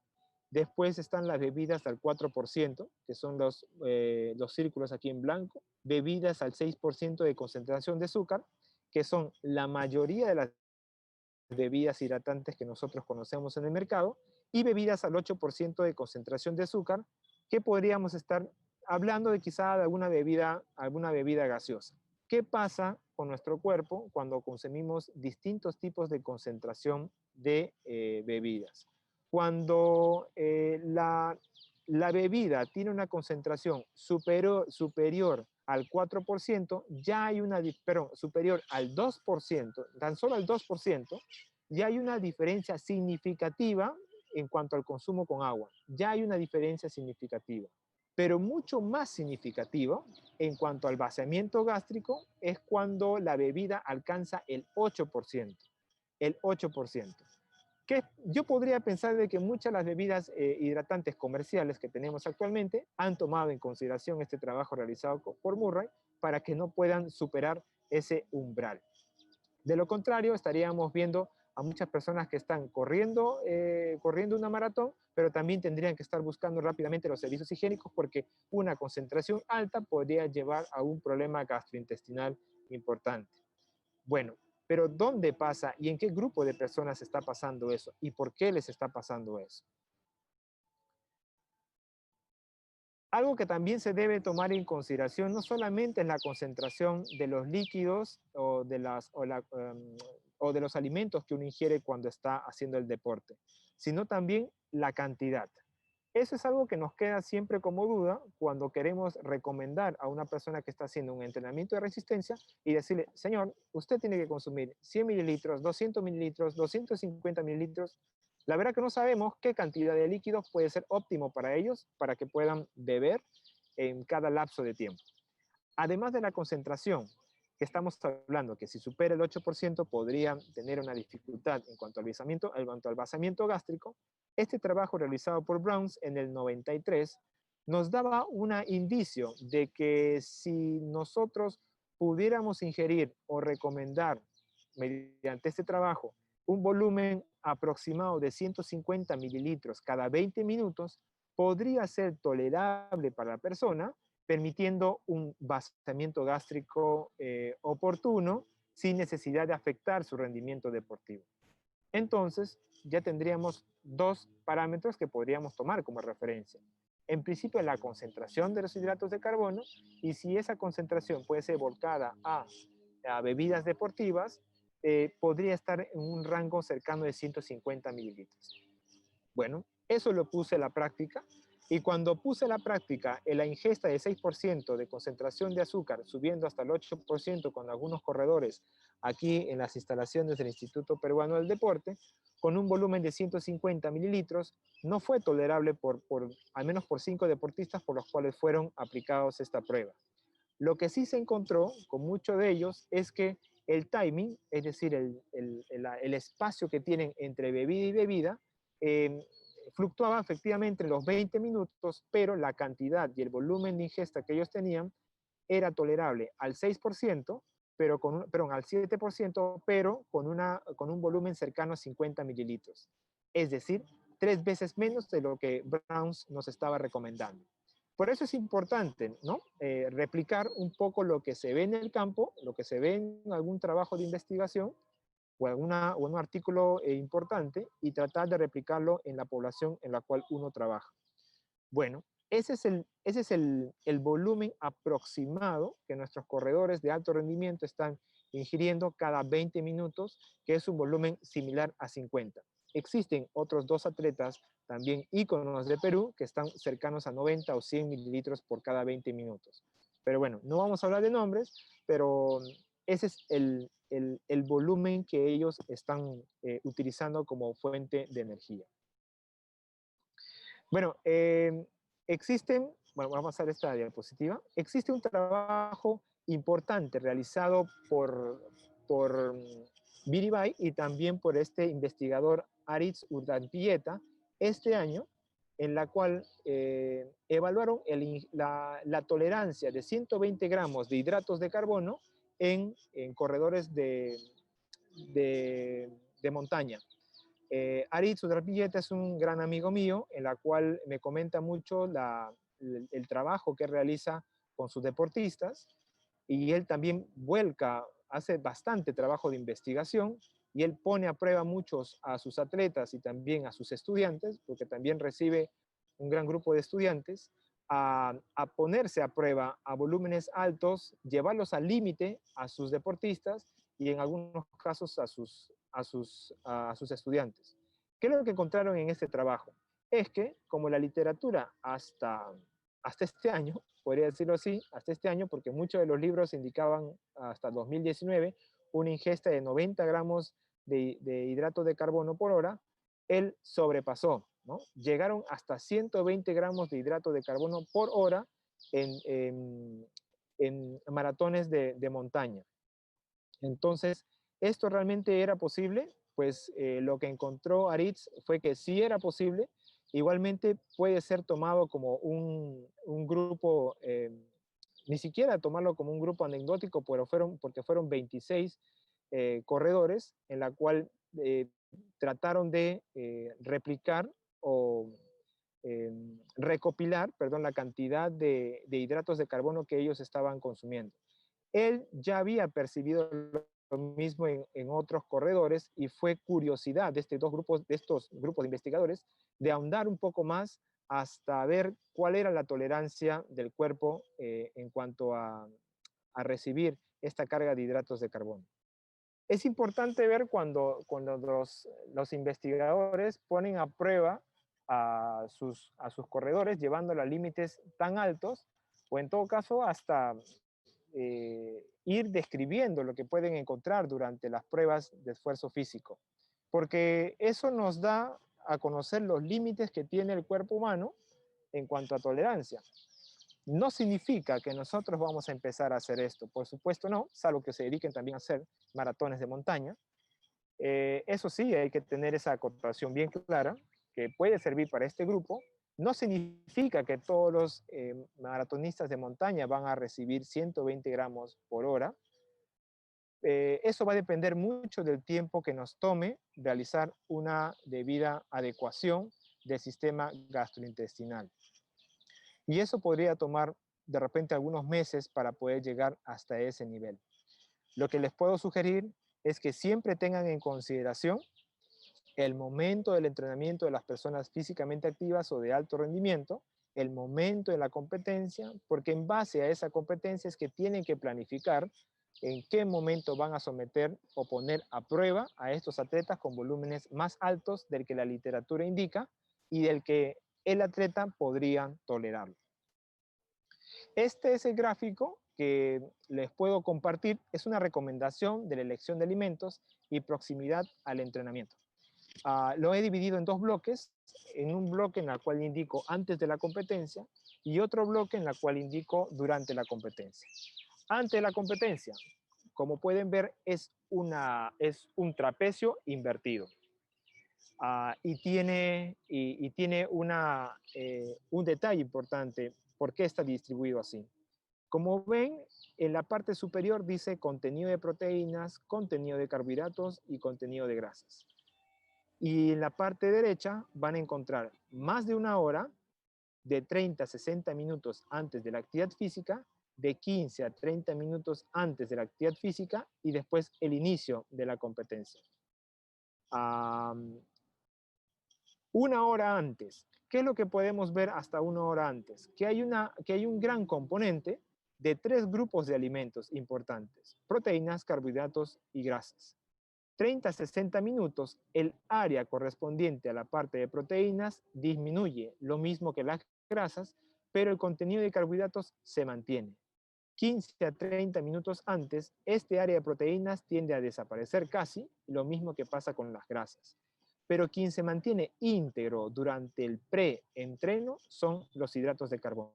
Después están las bebidas al 4%, que son los círculos aquí en blanco, bebidas al 6% de concentración de azúcar, que son la mayoría de las bebidas hidratantes que nosotros conocemos en el mercado, y bebidas al 8% de concentración de azúcar, que podríamos estar hablando de quizá de alguna bebida gaseosa. ¿Qué pasa con nuestro cuerpo cuando consumimos distintos tipos de concentración de bebidas? Cuando la bebida tiene una concentración superior al 4%, ya hay superior al 2%, tan solo al 2%, ya hay una diferencia significativa en cuanto al consumo con agua. Ya hay una diferencia significativa. Pero mucho más significativo en cuanto al vaciamiento gástrico es cuando la bebida alcanza el 8%. El 8%. Yo podría pensar de que muchas de las bebidas hidratantes comerciales que tenemos actualmente han tomado en consideración este trabajo realizado por Murray para que no puedan superar ese umbral. De lo contrario, estaríamos viendo a muchas personas que están corriendo una maratón, pero también tendrían que estar buscando rápidamente los servicios higiénicos porque una concentración alta podría llevar a un problema gastrointestinal importante. Bueno, pero ¿dónde pasa y en qué grupo de personas está pasando eso? ¿Y por qué les está pasando eso? Algo que también se debe tomar en consideración no solamente es la concentración de los líquidos o de los alimentos que uno ingiere cuando está haciendo el deporte, sino también la cantidad. Eso es algo que nos queda siempre como duda cuando queremos recomendar a una persona que está haciendo un entrenamiento de resistencia y decirle, señor, usted tiene que consumir 100 mililitros, 200 mililitros, 250 mililitros. La verdad que no sabemos qué cantidad de líquidos puede ser óptimo para ellos para que puedan beber en cada lapso de tiempo. Además de la concentración, que estamos hablando que si supera el 8% podría tener una dificultad en cuanto al vaciamiento gástrico, este trabajo realizado por Browns en el 93 nos daba un indicio de que si nosotros pudiéramos ingerir o recomendar mediante este trabajo un volumen aproximado de 150 mililitros cada 20 minutos, podría ser tolerable para la persona, permitiendo un vaciamiento gástrico oportuno sin necesidad de afectar su rendimiento deportivo. Entonces, ya tendríamos dos parámetros que podríamos tomar como referencia. En principio, la concentración de los hidratos de carbono, y si esa concentración puede ser volcada a bebidas deportivas, podría estar en un rango cercano de 150 mililitros. Bueno, eso lo puse a la práctica, y cuando puse a la práctica la ingesta de 6% de concentración de azúcar, subiendo hasta el 8% con algunos corredores aquí en las instalaciones del Instituto Peruano del Deporte, con un volumen de 150 mililitros, no fue tolerable al menos por 5 deportistas por los cuales fueron aplicados esta prueba. Lo que sí se encontró con muchos de ellos es que el timing, es decir, el espacio que tienen entre bebida y bebida, fluctuaba efectivamente en los 20 minutos, pero la cantidad y el volumen de ingesta que ellos tenían era tolerable al 6%, pero perdón, al 7%, pero con un volumen cercano a 50 mililitros. Es decir, 3 veces menos de lo que Browns nos estaba recomendando. Por eso es importante, ¿no? Replicar un poco lo que se ve en el campo, lo que se ve en algún trabajo de investigación o un artículo importante, y tratar de replicarlo en la población en la cual uno trabaja. Bueno, ese es el volumen aproximado que nuestros corredores de alto rendimiento están ingiriendo cada 20 minutos, que es un volumen similar a 50. Existen otros 2 atletas, también íconos de Perú, que están cercanos a 90 o 100 mililitros por cada 20 minutos. Pero bueno, no vamos a hablar de nombres, pero ese es el volumen que ellos están utilizando como fuente de energía. Bueno, bueno, vamos a pasar esta diapositiva. Existe un trabajo importante realizado por Biribay y también por este investigador Aritz Urdantieta este año, en la cual evaluaron la tolerancia de 120 gramos de hidratos de carbono en corredores de montaña. Aritz Urdantieta es un gran amigo mío, en la cual me comenta mucho el trabajo que realiza con sus deportistas, y él también hace bastante trabajo de investigación, y él pone a prueba muchos a sus atletas y también a sus estudiantes, porque también recibe un gran grupo de estudiantes, a ponerse a prueba a volúmenes altos, llevarlos al límite a sus deportistas y en algunos casos a sus estudiantes. ¿Qué es lo que encontraron en este trabajo? Es que, como la literatura hasta este año, podría decirlo así, hasta este año, porque muchos de los libros indicaban hasta 2019 una ingesta de 90 gramos de hidrato de carbono por hora, él sobrepasó, ¿no? Llegaron hasta 120 gramos de hidrato de carbono por hora en maratones de montaña. Entonces, ¿esto realmente era posible? Pues lo que encontró Aritz fue que sí era posible. Igualmente puede ser tomado como un grupo, ni siquiera tomarlo como un grupo anecdótico, porque fueron 26 corredores en la cual trataron de replicar o recopilar, perdón, la cantidad de hidratos de carbono que ellos estaban consumiendo. Él ya había percibido lo mismo en otros corredores, y fue curiosidad de estos grupos de investigadores de ahondar un poco más hasta ver cuál era la tolerancia del cuerpo en cuanto a recibir esta carga de hidratos de carbono. Es importante ver cuando los investigadores ponen a prueba a sus corredores, llevándolos a límites tan altos, o en todo caso hasta ir describiendo lo que pueden encontrar durante las pruebas de esfuerzo físico, porque eso nos da a conocer los límites que tiene el cuerpo humano en cuanto a tolerancia. No significa que nosotros vamos a empezar a hacer esto, por supuesto no, salvo que se dediquen también a hacer maratones de montaña. Eso sí, hay que tener esa acotación bien clara, que puede servir para este grupo. No significa que todos los maratonistas de montaña van a recibir 120 gramos por hora. Eso va a depender mucho del tiempo que nos tome realizar una debida adecuación del sistema gastrointestinal. Y eso podría tomar de repente algunos meses para poder llegar hasta ese nivel. Lo que les puedo sugerir es que siempre tengan en consideración el momento del entrenamiento de las personas físicamente activas o de alto rendimiento, el momento de la competencia, porque en base a esa competencia es que tienen que planificar en qué momento van a someter o poner a prueba a estos atletas con volúmenes más altos del que la literatura indica y del que el atleta podría tolerarlo. Este es el gráfico que les puedo compartir. Es una recomendación de la elección de alimentos y proximidad al entrenamiento. Lo he dividido en 2 bloques, en un bloque en el cual indico antes de la competencia y otro bloque en el cual indico durante la competencia. Antes de la competencia, como pueden ver, es un trapecio invertido. Y tiene un detalle importante. ¿Por qué está distribuido así? Como ven, en la parte superior dice contenido de proteínas, contenido de carbohidratos y contenido de grasas. Y en la parte derecha van a encontrar más de una hora, de 30 a 60 minutos antes de la actividad física, de 15 a 30 minutos antes de la actividad física y después el inicio de la competencia. Una hora antes. ¿Qué es lo que podemos ver hasta una hora antes? Que hay un gran componente de 3 grupos de alimentos importantes: proteínas, carbohidratos y grasas. 30 a 60 minutos, el área correspondiente a la parte de proteínas disminuye, lo mismo que las grasas, pero el contenido de carbohidratos se mantiene. 15 a 30 minutos antes, este área de proteínas tiende a desaparecer casi, lo mismo que pasa con las grasas. Pero quien se mantiene íntegro durante el pre-entreno son los hidratos de carbono.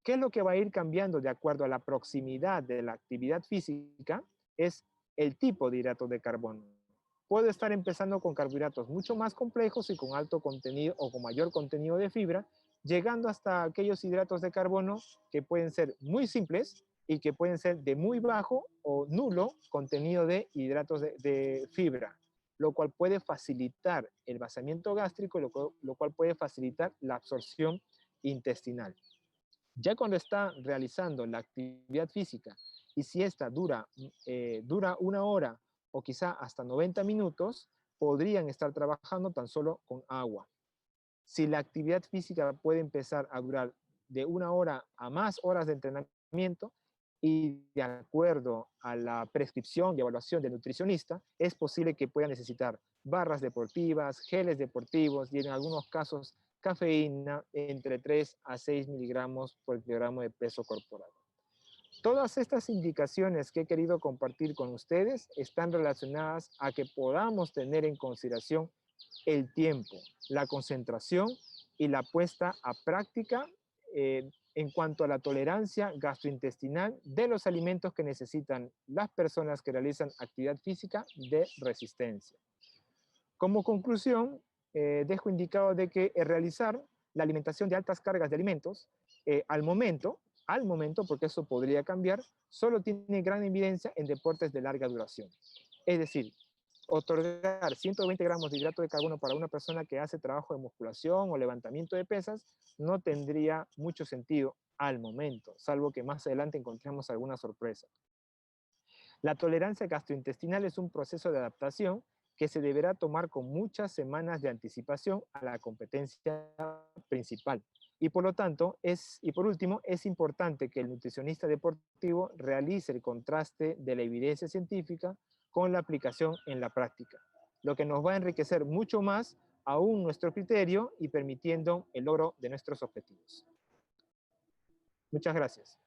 ¿Qué es lo que va a ir cambiando de acuerdo a la proximidad de la actividad física? Es el tipo de hidratos de carbono. Puedo estar empezando con carbohidratos mucho más complejos y con alto contenido o con mayor contenido de fibra, llegando hasta aquellos hidratos de carbono que pueden ser muy simples y que pueden ser de muy bajo o nulo contenido de hidratos de fibra, lo cual puede facilitar el vaciamiento gástrico, lo cual puede facilitar la absorción intestinal. Ya cuando está realizando la actividad física y si esta dura una hora o quizá hasta 90 minutos, podrían estar trabajando tan solo con agua. Si la actividad física puede empezar a durar de una hora a más horas de entrenamiento y de acuerdo a la prescripción y evaluación del nutricionista, es posible que pueda necesitar barras deportivas, geles deportivos y en algunos casos cafeína entre 3 a 6 miligramos por kilogramo de peso corporal. Todas estas indicaciones que he querido compartir con ustedes están relacionadas a que podamos tener en consideración el tiempo, la concentración y la puesta a práctica en cuanto a la tolerancia gastrointestinal de los alimentos que necesitan las personas que realizan actividad física de resistencia. Como conclusión, dejo indicado de que realizar la alimentación de altas cargas de alimentos al momento, porque eso podría cambiar, solo tiene gran evidencia en deportes de larga duración. Es decir, otorgar 120 gramos de hidrato de carbono para una persona que hace trabajo de musculación o levantamiento de pesas no tendría mucho sentido al momento, salvo que más adelante encontremos alguna sorpresa. La tolerancia gastrointestinal es un proceso de adaptación que se deberá tomar con muchas semanas de anticipación a la competencia principal. Y por lo tanto, por último, es importante que el nutricionista deportivo realice el contraste de la evidencia científica con la aplicación en la práctica, lo que nos va a enriquecer mucho más aún nuestro criterio y permitiendo el logro de nuestros objetivos. Muchas gracias.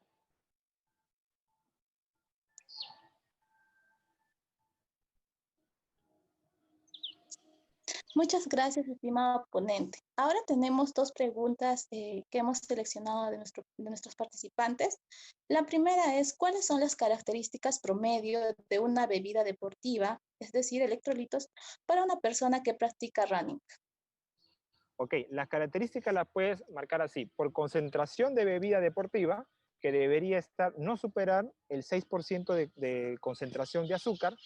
Muchas gracias, estimado ponente. Ahora tenemos 2 preguntas que hemos seleccionado de nuestros participantes. La primera es, ¿cuáles son las características promedio de una bebida deportiva, es decir, electrolitos, para una persona que practica running? Ok, las características las puedes marcar así: por concentración de bebida deportiva, que debería no superar el 6% de concentración de azúcar,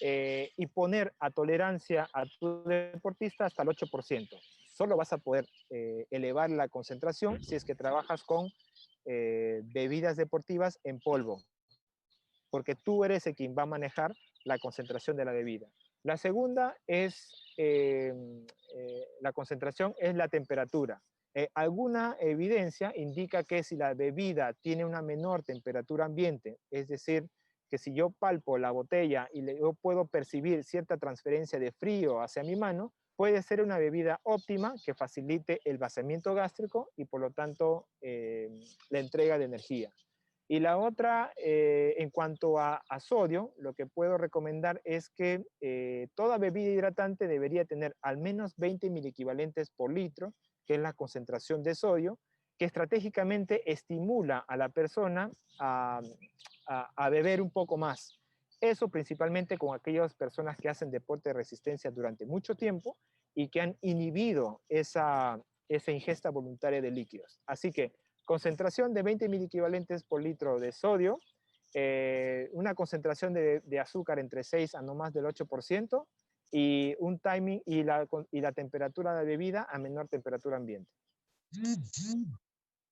y poner a tolerancia a tu deportista hasta el 8%. Solo vas a poder elevar la concentración si es que trabajas con bebidas deportivas en polvo, porque tú eres el quien va a manejar la concentración de la bebida. La segunda es, la concentración es la temperatura. Alguna evidencia indica que si la bebida tiene una menor temperatura ambiente, es decir, que si yo palpo la botella y yo puedo percibir cierta transferencia de frío hacia mi mano, puede ser una bebida óptima que facilite el vaciamiento gástrico y por lo tanto la entrega de energía. Y la otra, en cuanto a sodio, lo que puedo recomendar es que toda bebida hidratante debería tener al menos 20 miliequivalentes por litro, que es la concentración de sodio, que estratégicamente estimula a la persona a beber un poco más. Eso principalmente con aquellas personas que hacen deporte de resistencia durante mucho tiempo y que han inhibido esa ingesta voluntaria de líquidos. Así que concentración de 20 miliequivalentes por litro de sodio, una concentración de azúcar entre 6 a no más del 8%, y un timing y la temperatura de bebida a menor temperatura ambiente.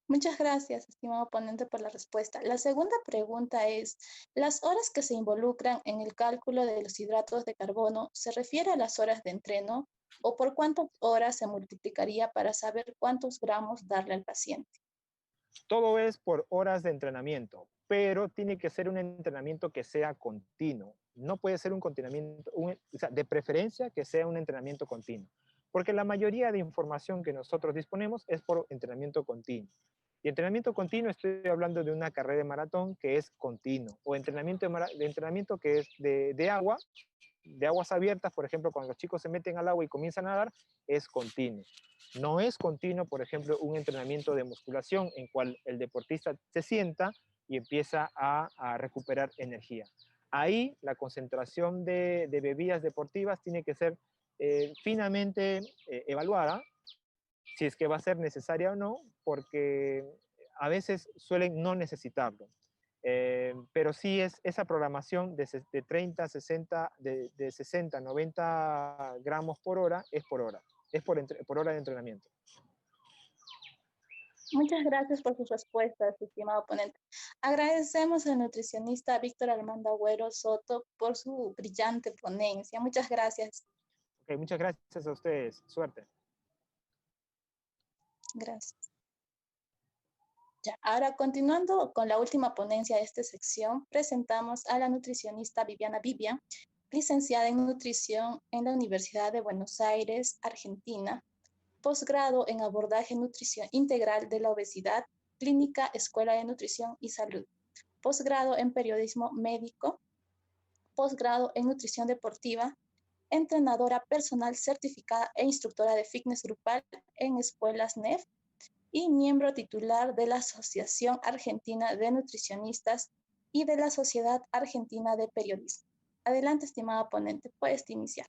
Muchas gracias, estimado ponente, por la respuesta. La segunda pregunta es, ¿las horas que se involucran en el cálculo de los hidratos de carbono se refiere a las horas de entreno o por cuántas horas se multiplicaría para saber cuántos gramos darle al paciente? Todo es por horas de entrenamiento, pero tiene que ser un entrenamiento que sea continuo. No puede ser un entrenamiento, o sea, de preferencia que sea un entrenamiento continuo, porque la mayoría de información que nosotros disponemos es por entrenamiento continuo. Y entrenamiento continuo, estoy hablando de una carrera de maratón que es continuo, o entrenamiento que es de aguas abiertas, por ejemplo, cuando los chicos se meten al agua y comienzan a nadar, es continuo. No es continuo, por ejemplo, un entrenamiento de musculación en cual el deportista se sienta y empieza a recuperar energía. Ahí la concentración de bebidas deportivas tiene que ser finamente evaluada, si es que va a ser necesaria o no, porque a veces suelen no necesitarlo. Pero sí es esa programación de 30, 60, de 60, 90 gramos por hora, es por hora, es por hora de entrenamiento. Muchas gracias por sus respuestas, estimado ponente. Agradecemos al nutricionista Víctor Armando Agüero Soto por su brillante ponencia. Muchas gracias. Okay, muchas gracias a ustedes. Suerte. Gracias. Ya, ahora, continuando con la última ponencia de esta sección, presentamos a la nutricionista Viviana Bibia, licenciada en nutrición en la Universidad de Buenos Aires, Argentina, posgrado en abordaje nutrición integral de la obesidad, Clínica Escuela de Nutrición y Salud, posgrado en periodismo médico, posgrado en nutrición deportiva, entrenadora personal certificada e instructora de fitness grupal en escuelas NEF, y miembro titular de la Asociación Argentina de Nutricionistas y de la Sociedad Argentina de Periodismo. Adelante, estimada ponente, puedes iniciar.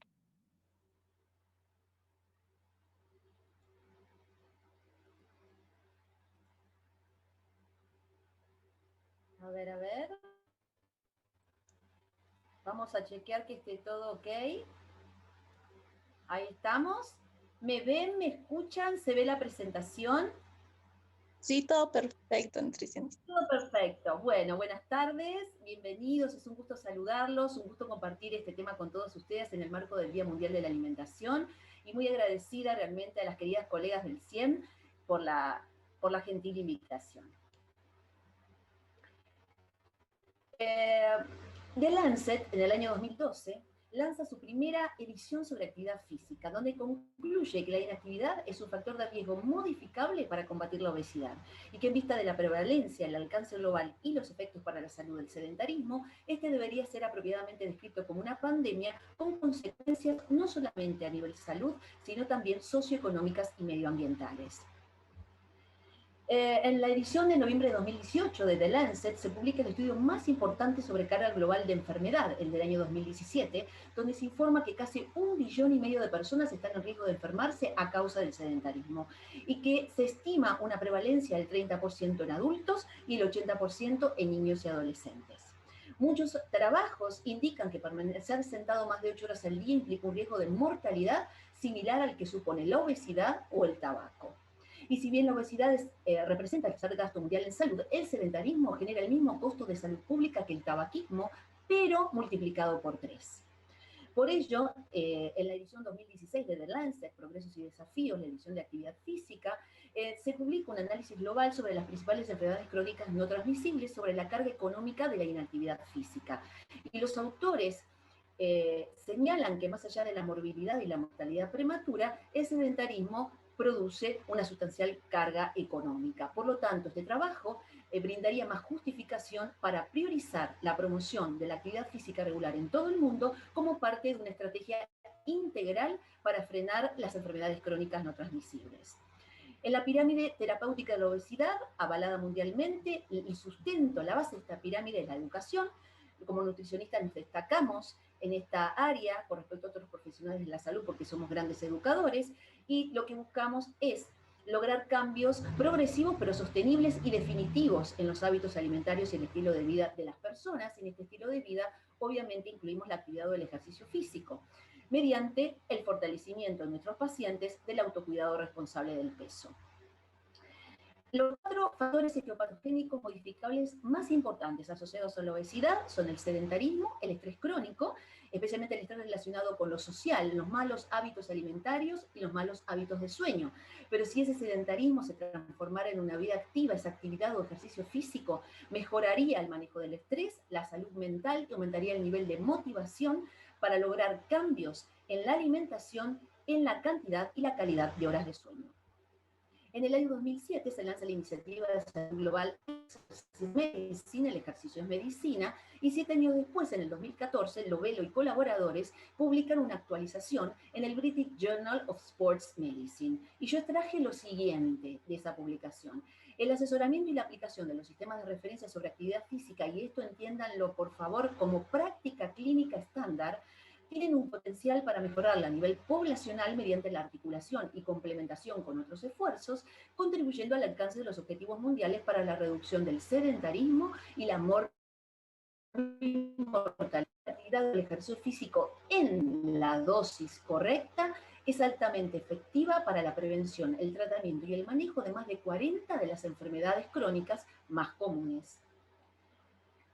A ver. Vamos a chequear que esté todo ok. Ahí estamos. ¿Me ven? ¿Me escuchan? ¿Se ve la presentación? Sí, todo perfecto, nutricionista. Todo perfecto. Bueno, buenas tardes, bienvenidos. Es un gusto saludarlos, un gusto compartir este tema con todos ustedes en el marco del Día Mundial de la Alimentación y muy agradecida realmente a las queridas colegas del CIEM por la gentil invitación. The Lancet, en el año 2012, lanza su primera edición sobre actividad física, donde concluye que la inactividad es un factor de riesgo modificable para combatir la obesidad, y que en vista de la prevalencia, el alcance global y los efectos para la salud del sedentarismo, este debería ser apropiadamente descrito como una pandemia con consecuencias no solamente a nivel salud, sino también socioeconómicas y medioambientales. En la edición de noviembre de 2018 de The Lancet se publica el estudio más importante sobre carga global de enfermedad, el del año 2017, donde se informa que casi 1,5 millones de personas están en riesgo de enfermarse a causa del sedentarismo y que se estima una prevalencia del 30% en adultos y el 80% en niños y adolescentes. Muchos trabajos indican que permanecer sentado más de 8 horas al día implica un riesgo de mortalidad similar al que supone la obesidad o el tabaco. Y si bien la obesidad representa el tercer gasto mundial en salud, el sedentarismo genera el mismo costo de salud pública que el tabaquismo, pero multiplicado por 3. Por ello, en la edición 2016 de The Lancet, Progresos y Desafíos, la edición de actividad física, se publica un análisis global sobre las principales enfermedades crónicas no transmisibles sobre la carga económica de la inactividad física. Y los autores señalan que más allá de la morbilidad y la mortalidad prematura, el sedentarismo produce una sustancial carga económica. Por lo tanto, este trabajo brindaría más justificación para priorizar la promoción de la actividad física regular en todo el mundo como parte de una estrategia integral para frenar las enfermedades crónicas no transmisibles. En la pirámide terapéutica de la obesidad, avalada mundialmente, el sustento, la base de esta pirámide es la educación, como nutricionistas nos destacamos en esta área con respecto a otros profesionales de la salud porque somos grandes educadores y lo que buscamos es lograr cambios progresivos pero sostenibles y definitivos en los hábitos alimentarios y el estilo de vida de las personas. En este estilo de vida obviamente incluimos la actividad o el ejercicio físico mediante el fortalecimiento en nuestros pacientes del autocuidado responsable del peso. Los 4 factores etiopatogénicos modificables más importantes asociados a la obesidad son el sedentarismo, el estrés crónico, especialmente el estrés relacionado con lo social, los malos hábitos alimentarios y los malos hábitos de sueño. Pero si ese sedentarismo se transformara en una vida activa, esa actividad o ejercicio físico mejoraría el manejo del estrés, la salud mental y aumentaría el nivel de motivación para lograr cambios en la alimentación, en la cantidad y la calidad de horas de sueño. En el año 2007 se lanza la iniciativa de salud global Medicina, el ejercicio es medicina, y 7 años después, en el 2014, Lovelo y colaboradores publican una actualización en el British Journal of Sports Medicine. Y yo traje lo siguiente de esa publicación. El asesoramiento y la aplicación de los sistemas de referencia sobre actividad física, y esto entiéndanlo por favor como práctica clínica estándar, tienen un potencial para mejorarla a nivel poblacional mediante la articulación y complementación con otros esfuerzos, contribuyendo al alcance de los objetivos mundiales para la reducción del sedentarismo y la mortalidad. La actividad del ejercicio físico en la dosis correcta es altamente efectiva para la prevención, el tratamiento y el manejo de más de 40 de las enfermedades crónicas más comunes.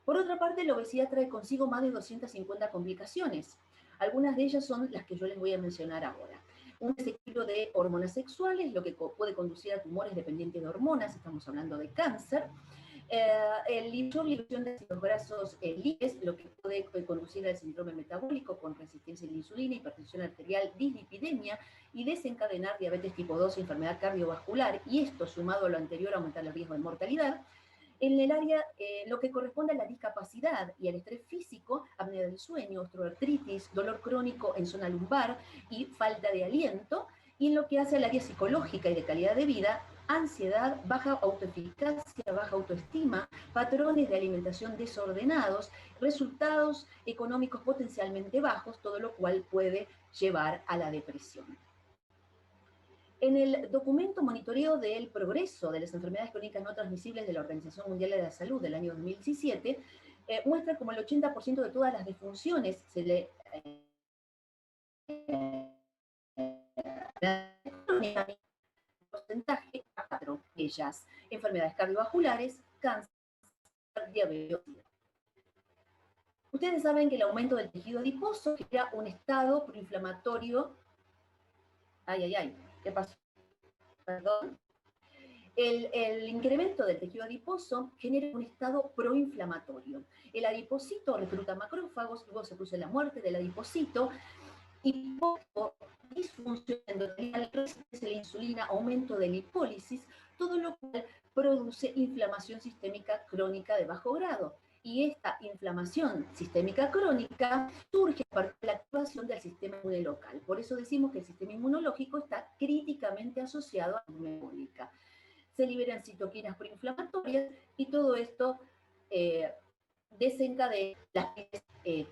Por otra parte, la obesidad trae consigo más de 250 complicaciones. Algunas de ellas son las que yo les voy a mencionar ahora. Un desequilibrio de hormonas sexuales, lo que puede conducir a tumores dependientes de hormonas, estamos hablando de cáncer. Liberación de ácidos grasos libres, lo que puede conducir al síndrome metabólico con resistencia a la insulina, hipertensión arterial, dislipidemia y desencadenar diabetes tipo 2 y enfermedad cardiovascular, y esto sumado a lo anterior aumentar el riesgo de mortalidad. En el área, lo que corresponde a la discapacidad y al estrés físico, apnea del sueño, osteoartritis, dolor crónico en zona lumbar y falta de aliento. Y en lo que hace al área psicológica y de calidad de vida, ansiedad, baja autoeficacia, baja autoestima, patrones de alimentación desordenados, resultados económicos potencialmente bajos, todo lo cual puede llevar a la depresión. En el documento Monitoreo del Progreso de las Enfermedades Crónicas No Transmisibles de la Organización Mundial de la Salud del año 2017, muestra como el 80% de todas las disfunciones se le porcentaje a 4 de ellas: enfermedades cardiovasculares, cáncer, diabetes. Ustedes saben que el aumento del tejido adiposo genera un estado proinflamatorio. ¿Qué pasó? Perdón. El incremento del tejido adiposo genera un estado proinflamatorio. El adipocito recluta macrófagos, luego se produce la muerte del adipocito y poco disfunción endotelial, resistencia a la insulina, aumento de lipólisis, todo lo cual produce inflamación sistémica crónica de bajo grado. Y esta inflamación sistémica crónica surge a partir de la activación del sistema inmune local. Por eso decimos que el sistema inmunológico está críticamente asociado a la metabólica. Se liberan citoquinas proinflamatorias y todo esto desencadena las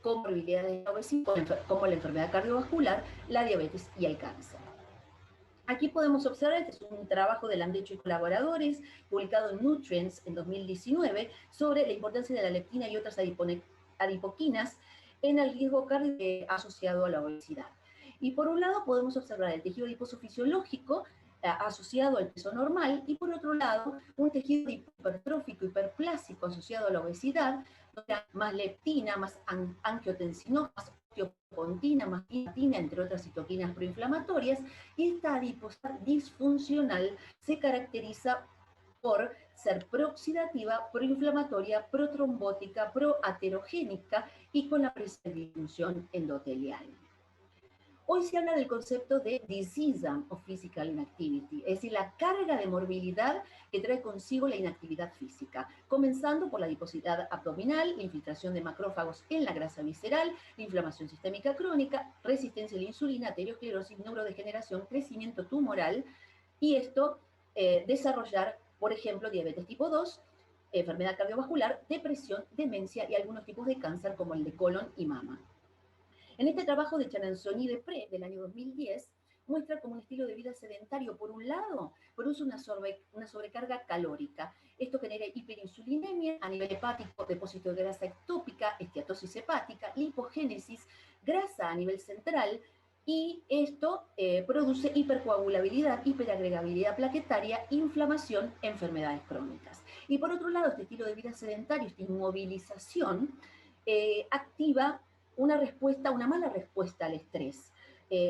comorbilidades de la obesidad, como la enfermedad cardiovascular, la diabetes y el cáncer. Aquí podemos observar, este es un trabajo de Landecho y colaboradores, publicado en Nutrients en 2019, sobre la importancia de la leptina y otras adipoquinas en el riesgo cardíaco asociado a la obesidad. Y por un lado podemos observar el tejido adiposo fisiológico asociado al peso normal, y por otro lado un tejido hipertrófico hiperplásico asociado a la obesidad, donde hay más leptina, más angiotensinosa, más osteopontina, más quitina, entre otras citoquinas proinflamatorias, y esta adiposidad disfuncional se caracteriza por ser prooxidativa, proinflamatoria, protrombótica, proaterogénica y con la presencia de disfunción endotelial. Hoy se habla del concepto de diseasum of physical inactivity, es decir, la carga de morbilidad que trae consigo la inactividad física, comenzando por la adiposidad abdominal, la infiltración de macrófagos en la grasa visceral, la inflamación sistémica crónica, resistencia a la insulina, aterosclerosis, neurodegeneración, crecimiento tumoral, y esto desarrollar, por ejemplo, diabetes tipo 2, enfermedad cardiovascular, depresión, demencia y algunos tipos de cáncer como el de colon y mama. En este trabajo de Chanansoni-Depré del año 2010, muestra como un estilo de vida sedentario, por un lado, produce una sobrecarga calórica. Esto genera hiperinsulinemia a nivel hepático, depósito de grasa ectópica, esteatosis hepática, lipogénesis, grasa a nivel central, y esto produce hipercoagulabilidad, hiperagregabilidad plaquetaria, inflamación, enfermedades crónicas. Y por otro lado, este estilo de vida sedentario, esta inmovilización, activa una mala respuesta al estrés,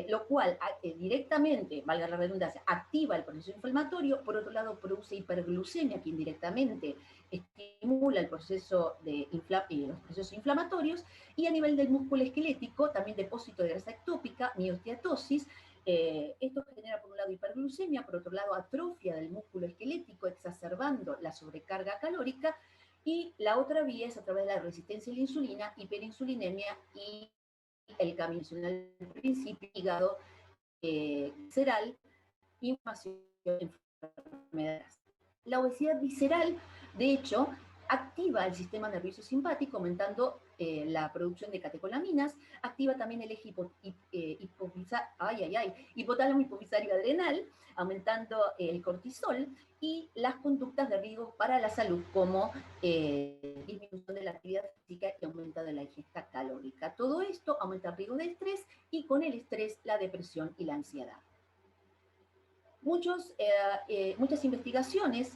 lo cual directamente, valga la redundancia, activa el proceso inflamatorio. Por otro lado, produce hiperglucemia, que indirectamente estimula el proceso los procesos inflamatorios, y a nivel del músculo esquelético, también depósito de grasa ectópica, miosteatosis. Esto genera, por un lado, hiperglucemia, por otro lado, atrofia del músculo esquelético, exacerbando la sobrecarga calórica, y la otra vía es a través de la resistencia a la insulina, hiperinsulinemia y el camino nacional del principio, hígado, visceral, inflamación, enfermedades. La obesidad visceral, de hecho, activa el sistema nervioso simpático, aumentando la producción de catecolaminas, activa también el eje hipotálamo hipofisario adrenal, aumentando el cortisol, y las conductas de riesgo para la salud, como disminución de la actividad física y aumento de la ingesta calórica. Todo esto aumenta el riesgo de estrés, y con el estrés, la depresión y la ansiedad. Muchas investigaciones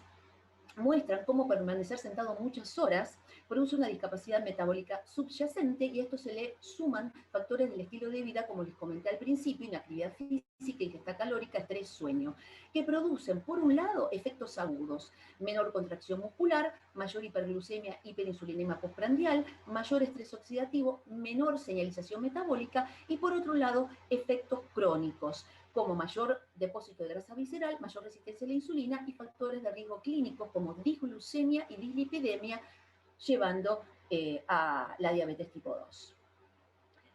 muestran cómo permanecer sentado muchas horas produce una discapacidad metabólica subyacente, y a esto se le suman factores del estilo de vida, como les comenté al principio: inactividad física, ingesta calórica, estrés, sueño, que producen, por un lado, efectos agudos: menor contracción muscular, mayor hiperglucemia, hiperinsulinema postprandial, mayor estrés oxidativo, menor señalización metabólica, y por otro lado, efectos crónicos, como mayor depósito de grasa visceral, mayor resistencia a la insulina, y factores de riesgo clínicos como disglucemia y dislipidemia, llevando a la diabetes tipo 2.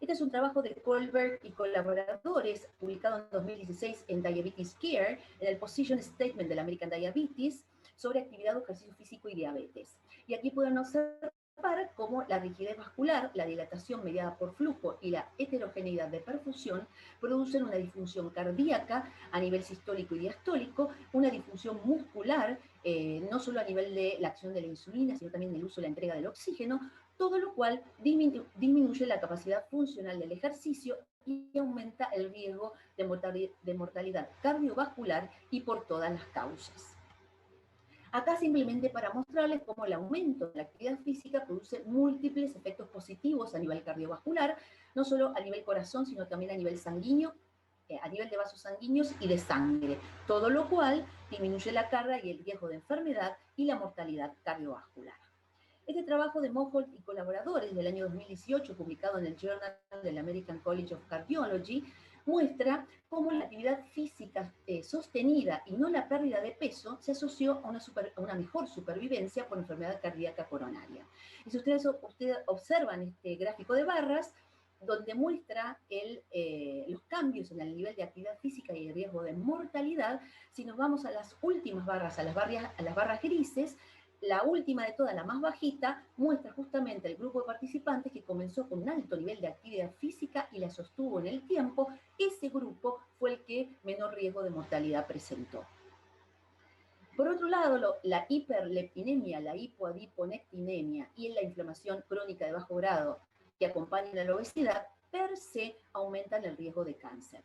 Este es un trabajo de Kohlberg y colaboradores, publicado en 2016 en Diabetes Care, en el Position Statement del American Diabetes, sobre actividad, ejercicio físico y diabetes. Y aquí pueden observar cómo la rigidez vascular, la dilatación mediada por flujo y la heterogeneidad de perfusión producen una disfunción cardíaca a nivel sistólico y diastólico, una disfunción muscular, no solo a nivel de la acción de la insulina, sino también del uso y la entrega del oxígeno, todo lo cual disminuye la capacidad funcional del ejercicio y aumenta el riesgo de mortalidad cardiovascular, y por todas las causas. Acá simplemente para mostrarles cómo el aumento de la actividad física produce múltiples efectos positivos a nivel cardiovascular, no solo a nivel corazón, sino también a nivel sanguíneo, a nivel de vasos sanguíneos y de sangre, todo lo cual disminuye la carga y el riesgo de enfermedad y la mortalidad cardiovascular. Este trabajo de Moholt y colaboradores del año 2018, publicado en el Journal del American College of Cardiology, muestra cómo la actividad física sostenida y no la pérdida de peso se asoció a una mejor supervivencia por enfermedad cardíaca coronaria. Y si ustedes observan este gráfico de barras, donde muestra los cambios en el nivel de actividad física y el riesgo de mortalidad, si nos vamos a las últimas barras, a las barras grises, la última de todas, la más bajita, muestra justamente el grupo de participantes que comenzó con un alto nivel de actividad física y la sostuvo en el tiempo. Ese grupo fue el que menor riesgo de mortalidad presentó. Por otro lado, la hiperleptinemia, la hipoadiponectinemia y la inflamación crónica de bajo grado que acompañan a la obesidad, per se aumentan el riesgo de cáncer.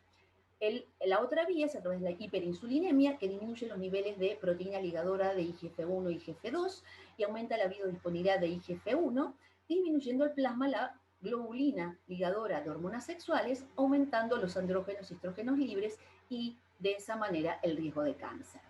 La otra vía es a través de la hiperinsulinemia, que disminuye los niveles de proteína ligadora de IGF-1 y IGF-2 y aumenta la biodisponibilidad de IGF-1, disminuyendo el plasma la globulina ligadora de hormonas sexuales, aumentando los andrógenos y estrógenos libres, y de esa manera el riesgo de cáncer.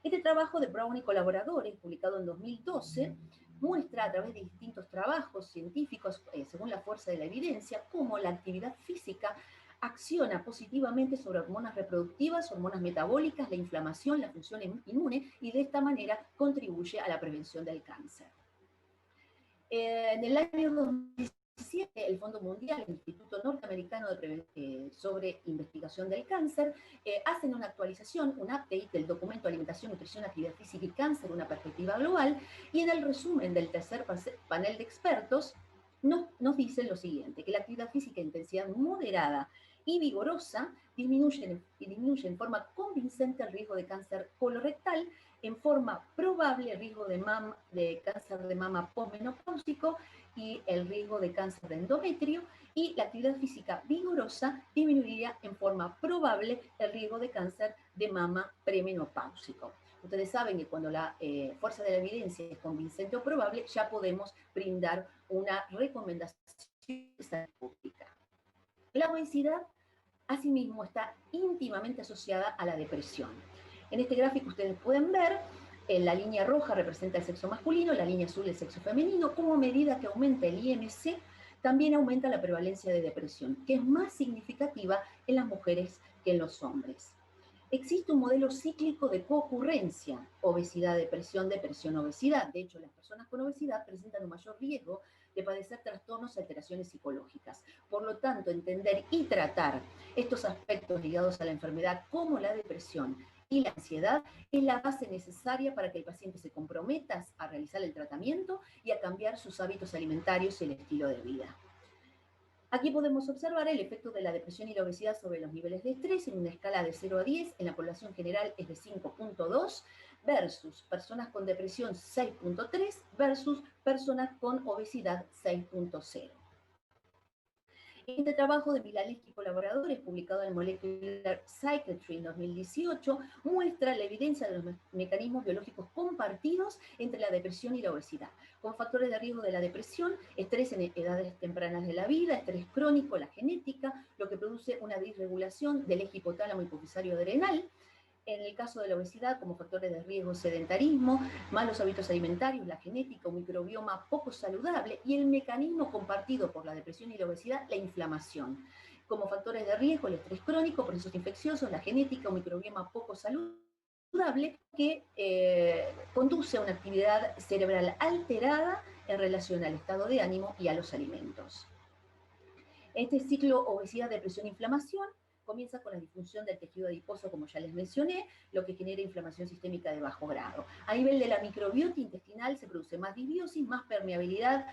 Este trabajo de Brown y colaboradores, publicado en 2012, muestra a través de distintos trabajos científicos, según la fuerza de la evidencia, cómo la actividad física acciona positivamente sobre hormonas reproductivas, hormonas metabólicas, la inflamación, la función inmune, y de esta manera contribuye a la prevención del cáncer. En el año 2017 2017, el Fondo Mundial, el Instituto Norteamericano sobre Investigación del Cáncer, hacen una actualización, un update del documento Alimentación, Nutrición, Actividad Física y Cáncer, una perspectiva global, y en el resumen del tercer panel de expertos nos dicen lo siguiente, que la actividad física de intensidad moderada y vigorosa disminuye en forma convincente el riesgo de cáncer colorectal, en forma probable el riesgo de cáncer de mama posmenopáusico y el riesgo de cáncer de endometrio, y la actividad física vigorosa disminuiría en forma probable el riesgo de cáncer de mama premenopáusico. Ustedes saben que cuando la fuerza de la evidencia es convincente o probable, ya podemos brindar una recomendación de salud pública. La obesidad, asimismo, está íntimamente asociada a la depresión. En este gráfico ustedes pueden ver, la línea roja representa el sexo masculino, la línea azul el sexo femenino. Como a medida que aumenta el IMC, también aumenta la prevalencia de depresión, que es más significativa en las mujeres que en los hombres. Existe un modelo cíclico de coocurrencia, obesidad, depresión, depresión, obesidad. De hecho, las personas con obesidad presentan un mayor riesgo de padecer trastornos y alteraciones psicológicas. Por lo tanto, entender y tratar estos aspectos ligados a la enfermedad, como la depresión y la ansiedad, es la base necesaria para que el paciente se comprometa a realizar el tratamiento y a cambiar sus hábitos alimentarios y el estilo de vida. Aquí podemos observar el efecto de la depresión y la obesidad sobre los niveles de estrés en una escala de 0 a 10, en la población general es de 5.2, versus personas con depresión 6.3, versus personas con obesidad 6.0. Este trabajo de Milaleski y colaboradores, publicado en Molecular Psychiatry en 2018, muestra la evidencia de los mecanismos biológicos compartidos entre la depresión y la obesidad, con factores de riesgo de la depresión, estrés en edades tempranas de la vida, estrés crónico, la genética, lo que produce una disregulación del eje hipotálamo hipofisario adrenal. En el caso de la obesidad, como factores de riesgo, sedentarismo, malos hábitos alimentarios, la genética, un microbioma poco saludable, y el mecanismo compartido por la depresión y la obesidad, la inflamación. Como factores de riesgo, el estrés crónico, procesos infecciosos, la genética, un microbioma poco saludable que conduce a una actividad cerebral alterada en relación al estado de ánimo y a los alimentos. Este ciclo obesidad, depresión, inflamación comienza con la disfunción del tejido adiposo, como ya les mencioné, lo que genera inflamación sistémica de bajo grado. A nivel de la microbiota intestinal se produce más disbiosis, más permeabilidad,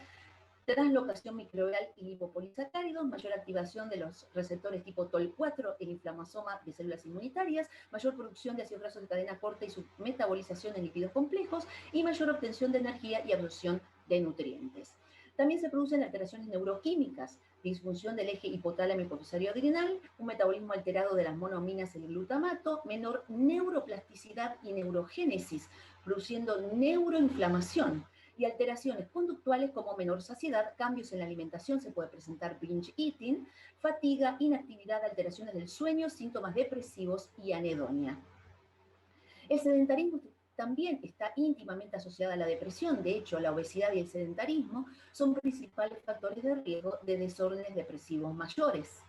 translocación microbial y lipopolisacáridos, mayor activación de los receptores tipo TOL4, el inflamasoma de células inmunitarias, mayor producción de ácidos grasos de cadena corta y su metabolización en lípidos complejos, y mayor obtención de energía y absorción de nutrientes. También se producen alteraciones neuroquímicas, disfunción del eje hipotálamo hipofisario adrenal, un metabolismo alterado de las monoaminas en el glutamato, menor neuroplasticidad y neurogénesis, produciendo neuroinflamación, y alteraciones conductuales como menor saciedad, cambios en la alimentación, se puede presentar binge eating, fatiga, inactividad, alteraciones del sueño, síntomas depresivos y anedonia. El sedentarismo también está íntimamente asociada a la depresión. De hecho, la obesidad y el sedentarismo son principales factores de riesgo de desórdenes depresivos mayores.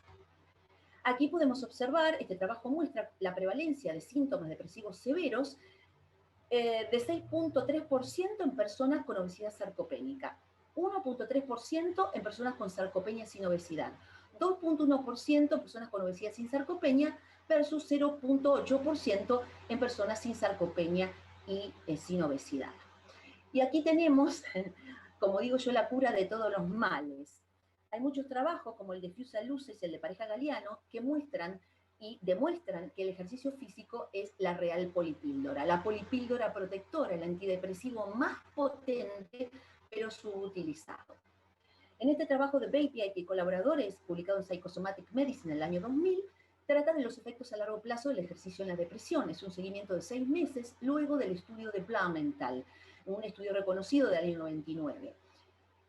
Aquí podemos observar, este trabajo muestra la prevalencia de síntomas depresivos severos de 6.3% en personas con obesidad sarcopénica, 1.3% en personas con sarcopenia sin obesidad, 2.1% en personas con obesidad sin sarcopenia versus 0.8% en personas sin sarcopenia y sin obesidad. Y aquí tenemos, como digo yo, la cura de todos los males. Hay muchos trabajos, como el de Fiusa Luces y el de Pareja Galeano, que muestran y demuestran que el ejercicio físico es la real polipíldora, la polipíldora protectora, el antidepresivo más potente, pero subutilizado. En este trabajo de Bapiak y colaboradores, publicado en Psychosomatic Medicine en el año 2000, trata de los efectos a largo plazo del ejercicio en la depresión. Es un seguimiento de 6 meses luego del estudio de Blumenthal, un estudio reconocido del año 99.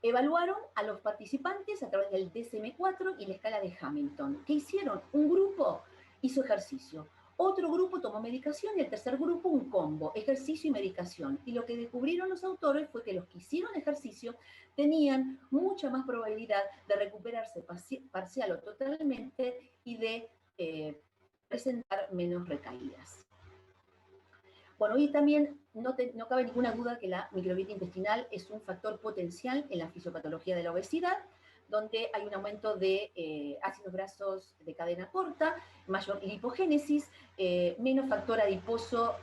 Evaluaron a los participantes a través del DSM-4 y la escala de Hamilton. ¿Qué hicieron? Un grupo hizo ejercicio, otro grupo tomó medicación y el tercer grupo un combo, ejercicio y medicación. Y lo que descubrieron los autores fue que los que hicieron ejercicio tenían mucha más probabilidad de recuperarse parcial o totalmente y de presentar menos recaídas. Bueno, y también no cabe ninguna duda que la microbiota intestinal es un factor potencial en la fisiopatología de la obesidad. donde hay un aumento de ácidos grasos de cadena corta, mayor lipogénesis, menos factor adiposo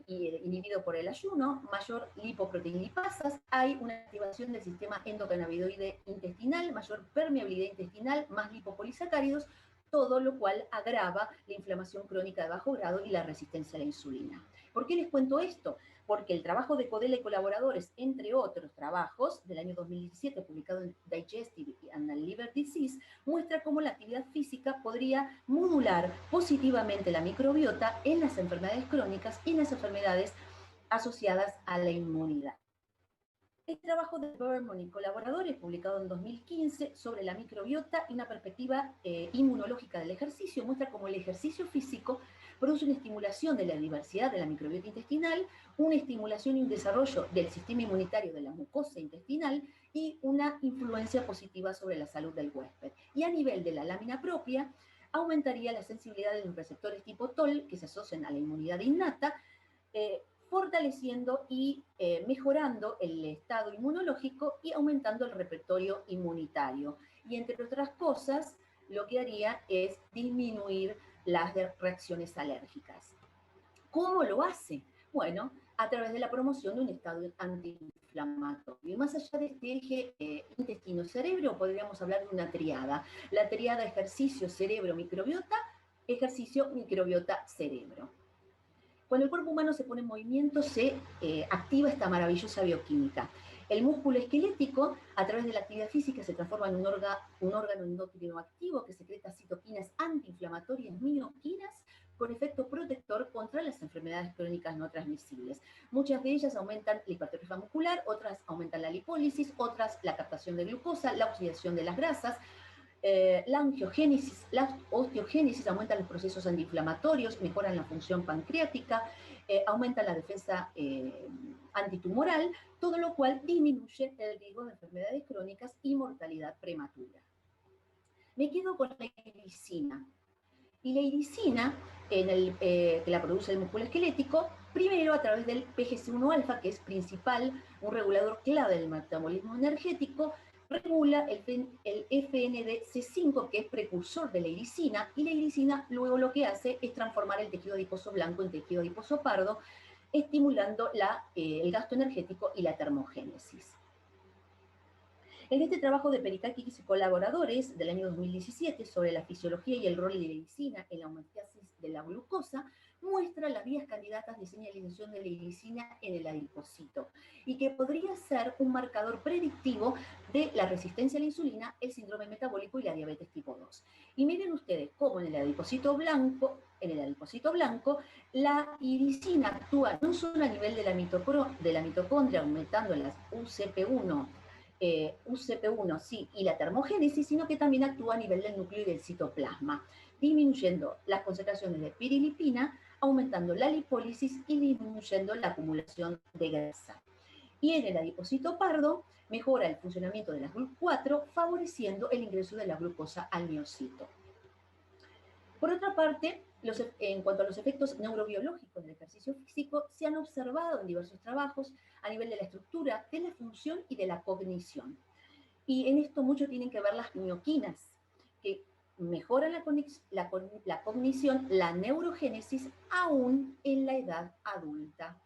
inhibido por el ayuno, mayor lipoproteinlipasas, hay una activación del sistema endocannabinoide intestinal, mayor permeabilidad intestinal, más lipopolisacáridos, todo lo cual agrava la inflamación crónica de bajo grado y la resistencia a la insulina. ¿Por qué les cuento esto? Porque el trabajo de Codela y colaboradores, entre otros trabajos, del año 2017, publicado en Digestive and Liver Disease, muestra cómo la actividad física podría modular positivamente la microbiota en las enfermedades crónicas y en las enfermedades asociadas a la inmunidad. El trabajo de Berman y colaboradores, publicado en 2015, sobre la microbiota y una perspectiva inmunológica del ejercicio, muestra cómo el ejercicio físico produce una estimulación de la diversidad de la microbiota intestinal, una estimulación y un desarrollo del sistema inmunitario de la mucosa intestinal y una influencia positiva sobre la salud del huésped. Y a nivel de la lámina propia, aumentaría la sensibilidad de los receptores tipo TOL, que se asocian a la inmunidad innata, fortaleciendo y mejorando el estado inmunológico y aumentando el repertorio inmunitario. Y entre otras cosas, lo que haría es disminuir las reacciones alérgicas. ¿Cómo lo hace? Bueno, a través de la promoción de un estado antiinflamatorio. Y más allá de este eje intestino-cerebro, podríamos hablar de una triada. La triada ejercicio-cerebro-microbiota, ejercicio-microbiota-cerebro. Cuando el cuerpo humano se pone en movimiento, se activa esta maravillosa bioquímica. El músculo esquelético, a través de la actividad física, se transforma en un órgano endocrino activo que secreta citoquinas antiinflamatorias, mioquinas, con efecto protector contra las enfermedades crónicas no transmisibles. Muchas de ellas aumentan la hipertrofia muscular, otras aumentan la lipólisis, otras la captación de glucosa, la oxidación de las grasas, la angiogénesis, la osteogénesis, aumentan los procesos antiinflamatorios, mejoran la función pancreática, aumentan la defensa antitumoral, todo lo cual disminuye el riesgo de enfermedades crónicas y mortalidad prematura. Me quedo con la irisina. Y la irisina, que la produce el músculo esquelético, primero a través del PGC1-alfa, que es principal, un regulador clave del metabolismo energético, regula el FNDC5, que es precursor de la irisina, y la irisina luego lo que hace es transformar el tejido adiposo blanco en tejido adiposo pardo, estimulando el gasto energético y la termogénesis. En este trabajo de Perikakis y colaboradores del año 2017 sobre la fisiología y el rol de la irisina en la homeostasis de la glucosa, muestra las vías candidatas de señalización de la irisina en el adipocito y que podría ser un marcador predictivo de la resistencia a la insulina, el síndrome metabólico y la diabetes tipo 2. Y miren ustedes cómo en el adipocito blanco, la irisina actúa no solo a nivel de la mitocondria, aumentando las UCP1, sí, y la termogénesis, sino que también actúa a nivel del núcleo y del citoplasma, disminuyendo las concentraciones de pirilipina, aumentando la lipólisis y disminuyendo la acumulación de grasa. Y en el adipocito pardo mejora el funcionamiento de la GLUT4, favoreciendo el ingreso de la glucosa al miocito. Por otra parte, en cuanto a los efectos neurobiológicos del ejercicio físico, se han observado en diversos trabajos a nivel de la estructura, de la función y de la cognición. Y en esto mucho tienen que ver las mioquinas, que mejoran la cognición, la neurogénesis, aún en la edad adulta.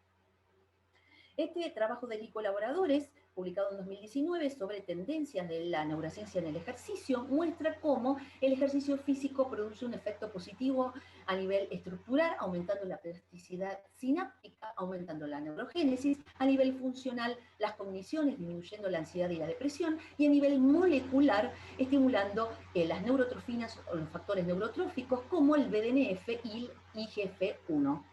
Este trabajo de colaboradores, publicado en 2019 sobre tendencias de la neurociencia en el ejercicio, muestra cómo el ejercicio físico produce un efecto positivo a nivel estructural, aumentando la plasticidad sináptica, aumentando la neurogénesis, a nivel funcional las cogniciones, disminuyendo la ansiedad y la depresión, y a nivel molecular, estimulando las neurotrofinas o los factores neurotróficos como el BDNF y el IGF-1.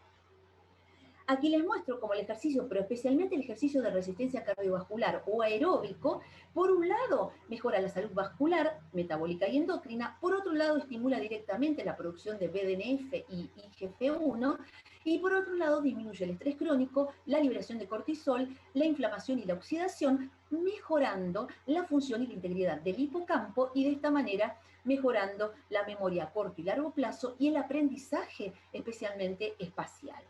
Aquí les muestro cómo el ejercicio, pero especialmente el ejercicio de resistencia cardiovascular o aeróbico, por un lado mejora la salud vascular, metabólica y endocrina, por otro lado estimula directamente la producción de BDNF y IGF-1, y por otro lado disminuye el estrés crónico, la liberación de cortisol, la inflamación y la oxidación, mejorando la función y la integridad del hipocampo y de esta manera mejorando la memoria a corto y largo plazo y el aprendizaje, especialmente espacial.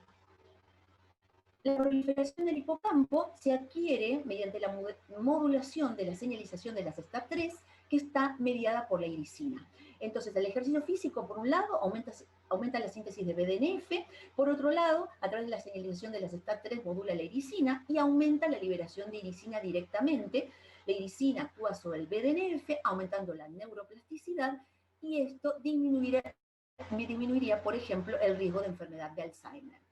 La proliferación del hipocampo se adquiere mediante la modulación de la señalización de las STAT3, que está mediada por la irisina. Entonces, el ejercicio físico, por un lado, aumenta la síntesis de BDNF, por otro lado, a través de la señalización de las STAT3 modula la irisina y aumenta la liberación de irisina directamente. La irisina actúa sobre el BDNF, aumentando la neuroplasticidad, y esto disminuiría, por ejemplo, el riesgo de enfermedad de Alzheimer.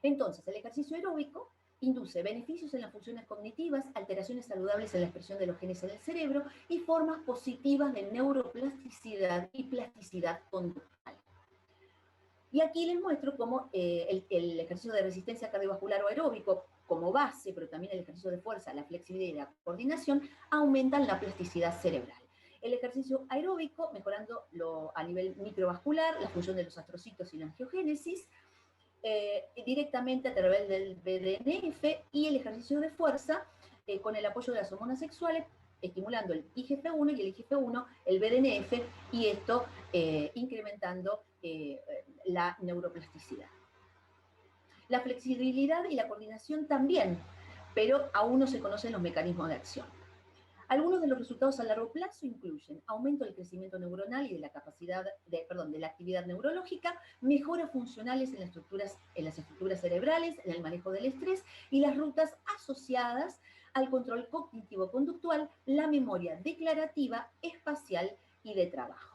Entonces, el ejercicio aeróbico induce beneficios en las funciones cognitivas, alteraciones saludables en la expresión de los genes en el cerebro y formas positivas de neuroplasticidad y plasticidad conductual. Y aquí les muestro cómo el ejercicio de resistencia cardiovascular o aeróbico como base, pero también el ejercicio de fuerza, la flexibilidad y la coordinación, aumentan la plasticidad cerebral. El ejercicio aeróbico, mejorando a nivel microvascular, la función de los astrocitos y la angiogénesis, directamente a través del BDNF, y el ejercicio de fuerza con el apoyo de las hormonas sexuales, estimulando el IGF-1 y el IGF-1, el BDNF, y esto incrementando la neuroplasticidad. La flexibilidad y la coordinación también, pero aún no se conocen los mecanismos de acción. Algunos de los resultados a largo plazo incluyen aumento del crecimiento neuronal y de la capacidad de la actividad neurológica, mejoras funcionales en las estructuras cerebrales, en el manejo del estrés y las rutas asociadas al control cognitivo-conductual, la memoria declarativa, espacial y de trabajo.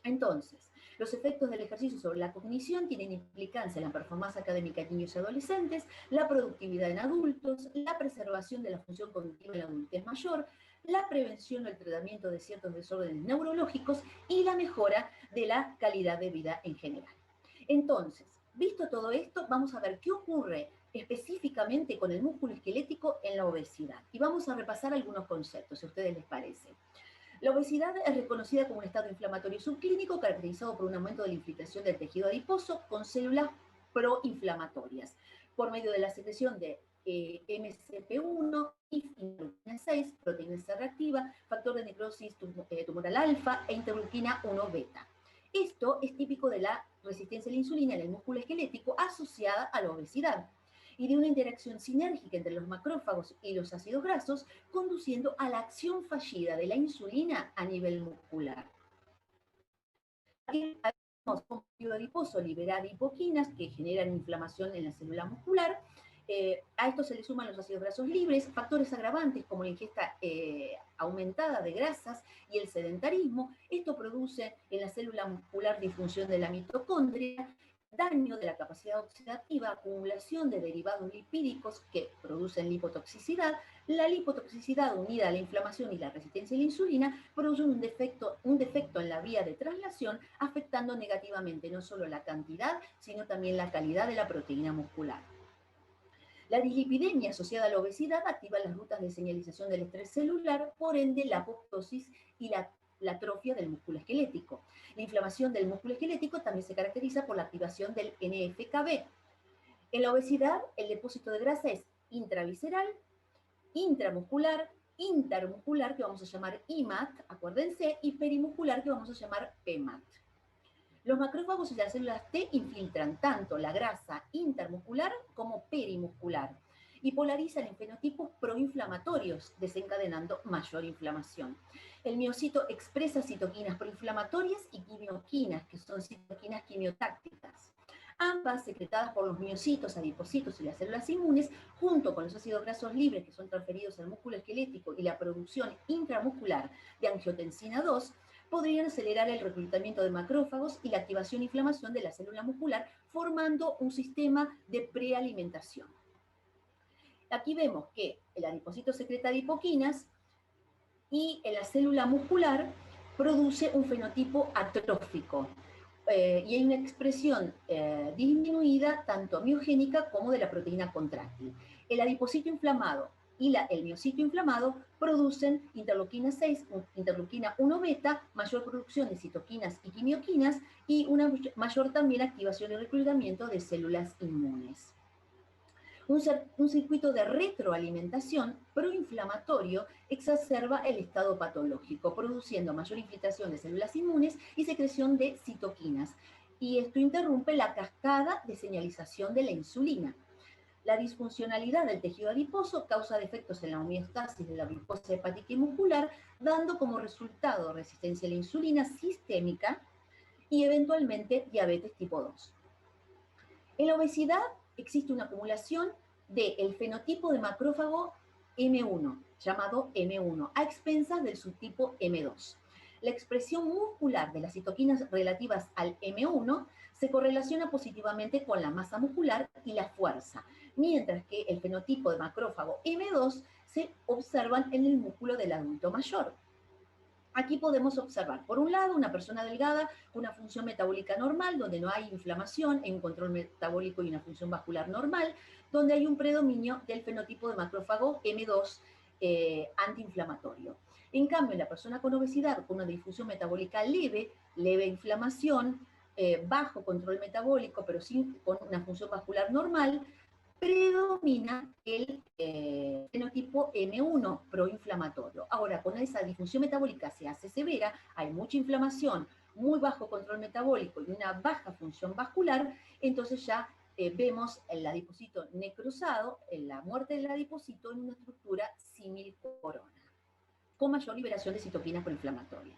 Entonces, los efectos del ejercicio sobre la cognición tienen implicancia en la performance académica de niños y adolescentes, la productividad en adultos, la preservación de la función cognitiva en la adultez mayor, la prevención o el tratamiento de ciertos desórdenes neurológicos y la mejora de la calidad de vida en general. Entonces, visto todo esto, vamos a ver qué ocurre específicamente con el músculo esquelético en la obesidad. Y vamos a repasar algunos conceptos, si a ustedes les parece. La obesidad es reconocida como un estado inflamatorio subclínico caracterizado por un aumento de la infiltración del tejido adiposo con células proinflamatorias por medio de la secreción de MCP1, interleuquina 6, proteína C reactiva, factor de necrosis tumoral alfa e interleuquina 1 beta. Esto es típico de la resistencia a la insulina en el músculo esquelético asociada a la obesidad y de una interacción sinérgica entre los macrófagos y los ácidos grasos, conduciendo a la acción fallida de la insulina a nivel muscular. Aquí tenemos un adiposo libera adipoquinas que generan inflamación en la célula muscular. A esto se le suman los ácidos grasos libres, factores agravantes como la ingesta aumentada de grasas y el sedentarismo. Esto produce en la célula muscular disfunción de la mitocondria, daño de la capacidad oxidativa, acumulación de derivados lipídicos que producen lipotoxicidad. La lipotoxicidad unida a la inflamación y la resistencia a la insulina produce un defecto en la vía de traslación, afectando negativamente no solo la cantidad, sino también la calidad de la proteína muscular. La dislipidemia asociada a la obesidad activa las rutas de señalización del estrés celular, por ende la apoptosis y la atrofia del músculo esquelético. La inflamación del músculo esquelético también se caracteriza por la activación del NF-κB. En la obesidad, el depósito de grasa es intravisceral, intramuscular, intermuscular, que vamos a llamar IMAT, acuérdense, y perimuscular, que vamos a llamar PMAT. Los macrófagos y las células T infiltran tanto la grasa intermuscular como perimuscular y polarizan en fenotipos proinflamatorios, desencadenando mayor inflamación. El miocito expresa citoquinas proinflamatorias y quimioquinas, que son citoquinas quimiotácticas. Ambas secretadas por los miocitos, adipocitos y las células inmunes, junto con los ácidos grasos libres que son transferidos al músculo esquelético y la producción intramuscular de angiotensina 2, podrían acelerar el reclutamiento de macrófagos y la activación e inflamación de la célula muscular, formando un sistema de prealimentación. Aquí vemos que el adipocito secreta adipoquinas y en la célula muscular produce un fenotipo atrófico. Y hay una expresión disminuida tanto miogénica como de la proteína contráctil. El adipocito inflamado y el miocito inflamado producen interleuquina 6, interleuquina 1 beta, mayor producción de citoquinas y quimioquinas y una mayor también activación y reclutamiento de células inmunes. Un circuito de retroalimentación proinflamatorio exacerba el estado patológico, produciendo mayor infiltración de células inmunes y secreción de citoquinas. Y esto interrumpe la cascada de señalización de la insulina. La disfuncionalidad del tejido adiposo causa defectos en la homeostasis de la glucosa hepática y muscular, dando como resultado resistencia a la insulina sistémica y eventualmente diabetes tipo 2. En la obesidad existe una acumulación del fenotipo de macrófago M1, llamado M1, a expensas del subtipo M2. La expresión muscular de las citoquinas relativas al M1 se correlaciona positivamente con la masa muscular y la fuerza, mientras que el fenotipo de macrófago M2 se observan en el músculo del adulto mayor. Aquí podemos observar, por un lado, una persona delgada con una función metabólica normal, donde no hay inflamación, hay un control metabólico y una función vascular normal, donde hay un predominio del fenotipo de macrófago M2 antiinflamatorio. En cambio, la persona con obesidad, con una difusión metabólica leve inflamación, bajo control metabólico, pero con una función vascular normal, predomina el fenotipo M1 proinflamatorio. Ahora, con esa disfunción metabólica se hace severa, hay mucha inflamación, muy bajo control metabólico y una baja función vascular, entonces ya vemos el adipocito necrosado, la muerte del adipocito en una estructura símil corona, con mayor liberación de citoquinas proinflamatorias.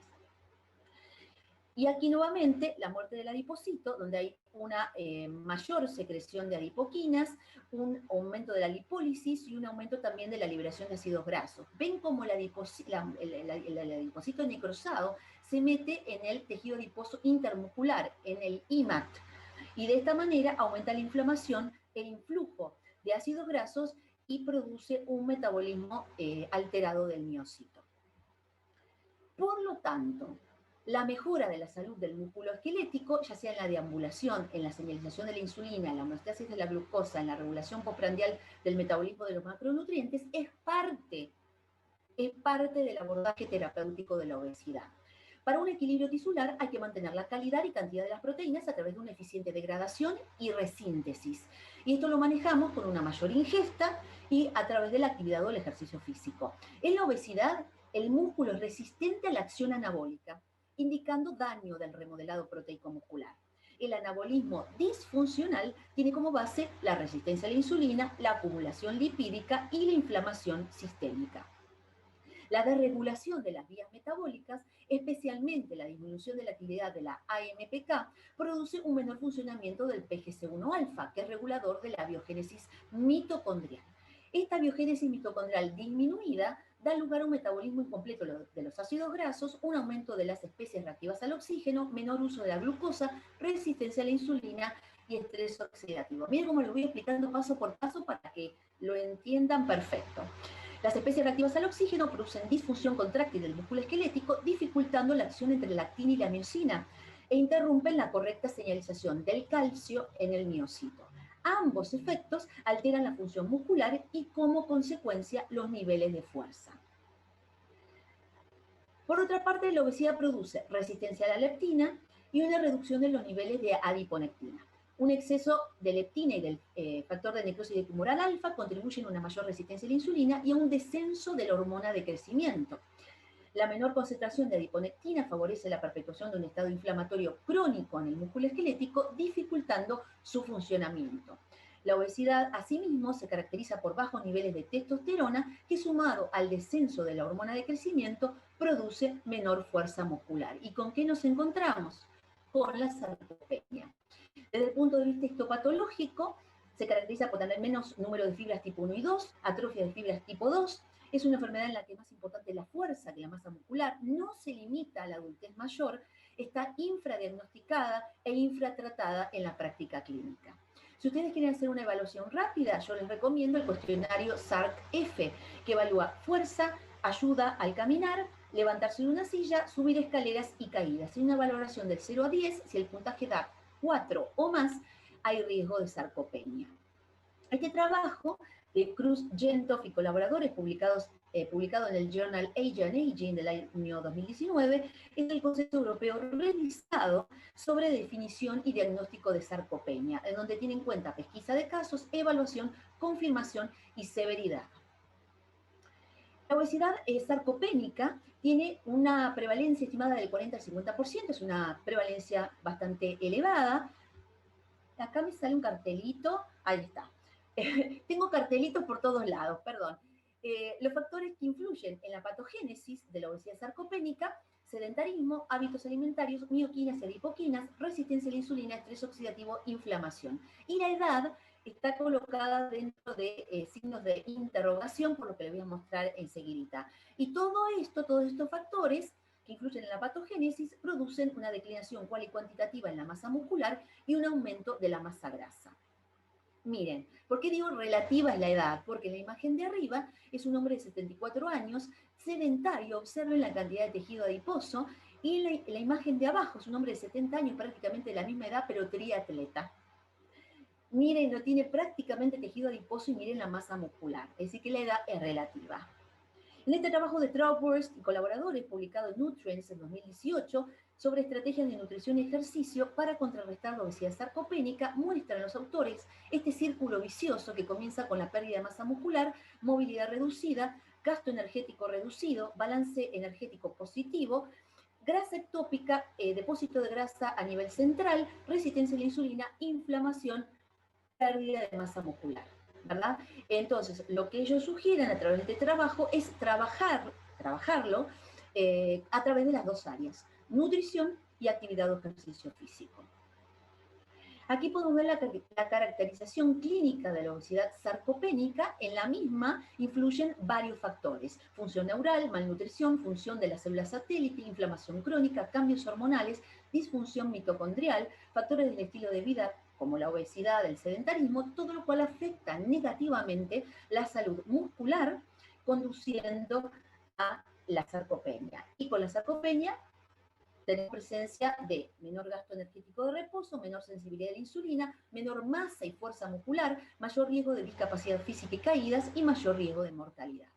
Y aquí nuevamente la muerte del adipocito, donde hay una mayor secreción de adipoquinas, un aumento de la lipólisis y un aumento también de la liberación de ácidos grasos. Ven cómo el adipocito necrosado se mete en el tejido adiposo intermuscular, en el IMAT, y de esta manera aumenta la inflamación, el influjo de ácidos grasos y produce un metabolismo alterado del miocito. Por lo tanto, la mejora de la salud del músculo esquelético, ya sea en la deambulación, en la señalización de la insulina, en la homeostasis de la glucosa, en la regulación postprandial del metabolismo de los macronutrientes, es parte del abordaje terapéutico de la obesidad. Para un equilibrio tisular hay que mantener la calidad y cantidad de las proteínas a través de una eficiente degradación y resíntesis. Y esto lo manejamos con una mayor ingesta y a través de la actividad o el ejercicio físico. En la obesidad, el músculo es resistente a la acción anabólica, indicando daño del remodelado proteico muscular. El anabolismo disfuncional tiene como base la resistencia a la insulina, la acumulación lipídica y la inflamación sistémica. La desregulación de las vías metabólicas, especialmente la disminución de la actividad de la AMPK, produce un menor funcionamiento del PGC1-alfa, que es regulador de la biogénesis mitocondrial. Esta biogénesis mitocondrial disminuida da lugar a un metabolismo incompleto de los ácidos grasos, un aumento de las especies reactivas al oxígeno, menor uso de la glucosa, resistencia a la insulina y estrés oxidativo. Miren cómo lo voy explicando paso por paso para que lo entiendan perfecto. Las especies reactivas al oxígeno producen disfunción contráctil del músculo esquelético, dificultando la acción entre la actina y la miocina, e interrumpen la correcta señalización del calcio en el miocito. Ambos efectos alteran la función muscular y, como consecuencia, los niveles de fuerza. Por otra parte, la obesidad produce resistencia a la leptina y una reducción de los niveles de adiponectina. Un exceso de leptina y del factor de necrosis tumoral alfa contribuyen a una mayor resistencia a la insulina y a un descenso de la hormona de crecimiento. La menor concentración de adiponectina favorece la perpetuación de un estado inflamatorio crónico en el músculo esquelético, dificultando su funcionamiento. La obesidad, asimismo, se caracteriza por bajos niveles de testosterona, que sumado al descenso de la hormona de crecimiento, produce menor fuerza muscular. ¿Y con qué nos encontramos? Con la sarcopenia. Desde el punto de vista histopatológico, se caracteriza por tener menos número de fibras tipo 1 y 2, atrofia de fibras tipo 2. Es una enfermedad en la que es más importante la fuerza que la masa muscular. No se limita a la adultez mayor, está infradiagnosticada e infratratada en la práctica clínica. Si ustedes quieren hacer una evaluación rápida, yo les recomiendo el cuestionario SARC-F, que evalúa fuerza, ayuda al caminar, levantarse de una silla, subir escaleras y caídas. En una valoración del 0 a 10, si el puntaje da 4 o más, hay riesgo de sarcopenia. Este trabajo de Cruz, Gentoff y colaboradores publicado en el Journal Age and Aging del año 2019, es el concepto europeo revisado sobre definición y diagnóstico de sarcopenia, en donde tiene en cuenta pesquisa de casos, evaluación, confirmación y severidad. La obesidad sarcopénica tiene una prevalencia estimada del 40 al 50%, es una prevalencia bastante elevada. Acá me sale un cartelito, ahí está. Tengo cartelitos por todos lados, perdón. Los factores que influyen en la patogénesis de la obesidad sarcopénica: sedentarismo, hábitos alimentarios, mioquinas y adipoquinas, resistencia a la insulina, estrés oxidativo, inflamación. Y la edad está colocada dentro de signos de interrogación, por lo que les voy a mostrar enseguidita. Y todos estos factores que influyen en la patogénesis producen una declinación cual y cuantitativa en la masa muscular y un aumento de la masa grasa. Miren, ¿por qué digo relativa es la edad? Porque la imagen de arriba es un hombre de 74 años, sedentario, observen la cantidad de tejido adiposo, y la imagen de abajo es un hombre de 70 años, prácticamente de la misma edad, pero triatleta. Miren, no tiene prácticamente tejido adiposo y miren la masa muscular, es decir que la edad es relativa. En este trabajo de Trauhorst y colaboradores, publicado en Nutrients en 2018, sobre estrategias de nutrición y ejercicio para contrarrestar la obesidad sarcopénica, muestran los autores este círculo vicioso que comienza con la pérdida de masa muscular, movilidad reducida, gasto energético reducido, balance energético positivo, grasa ectópica, depósito de grasa a nivel central, resistencia a la insulina, inflamación, pérdida de masa muscular, ¿verdad? Entonces, lo que ellos sugieren a través de este trabajo es trabajarlo a través de las dos áreas: nutrición y actividad o ejercicio físico. Aquí podemos ver la caracterización clínica de la obesidad sarcopénica. En la misma influyen varios factores: función neural, malnutrición, función de las células satélite, inflamación crónica, cambios hormonales, disfunción mitocondrial, factores del estilo de vida como la obesidad, el sedentarismo, todo lo cual afecta negativamente la salud muscular, conduciendo a la sarcopenia. Y con la sarcopenia tenemos presencia de menor gasto energético de reposo, menor sensibilidad a la insulina, menor masa y fuerza muscular, mayor riesgo de discapacidad física y caídas, y mayor riesgo de mortalidad.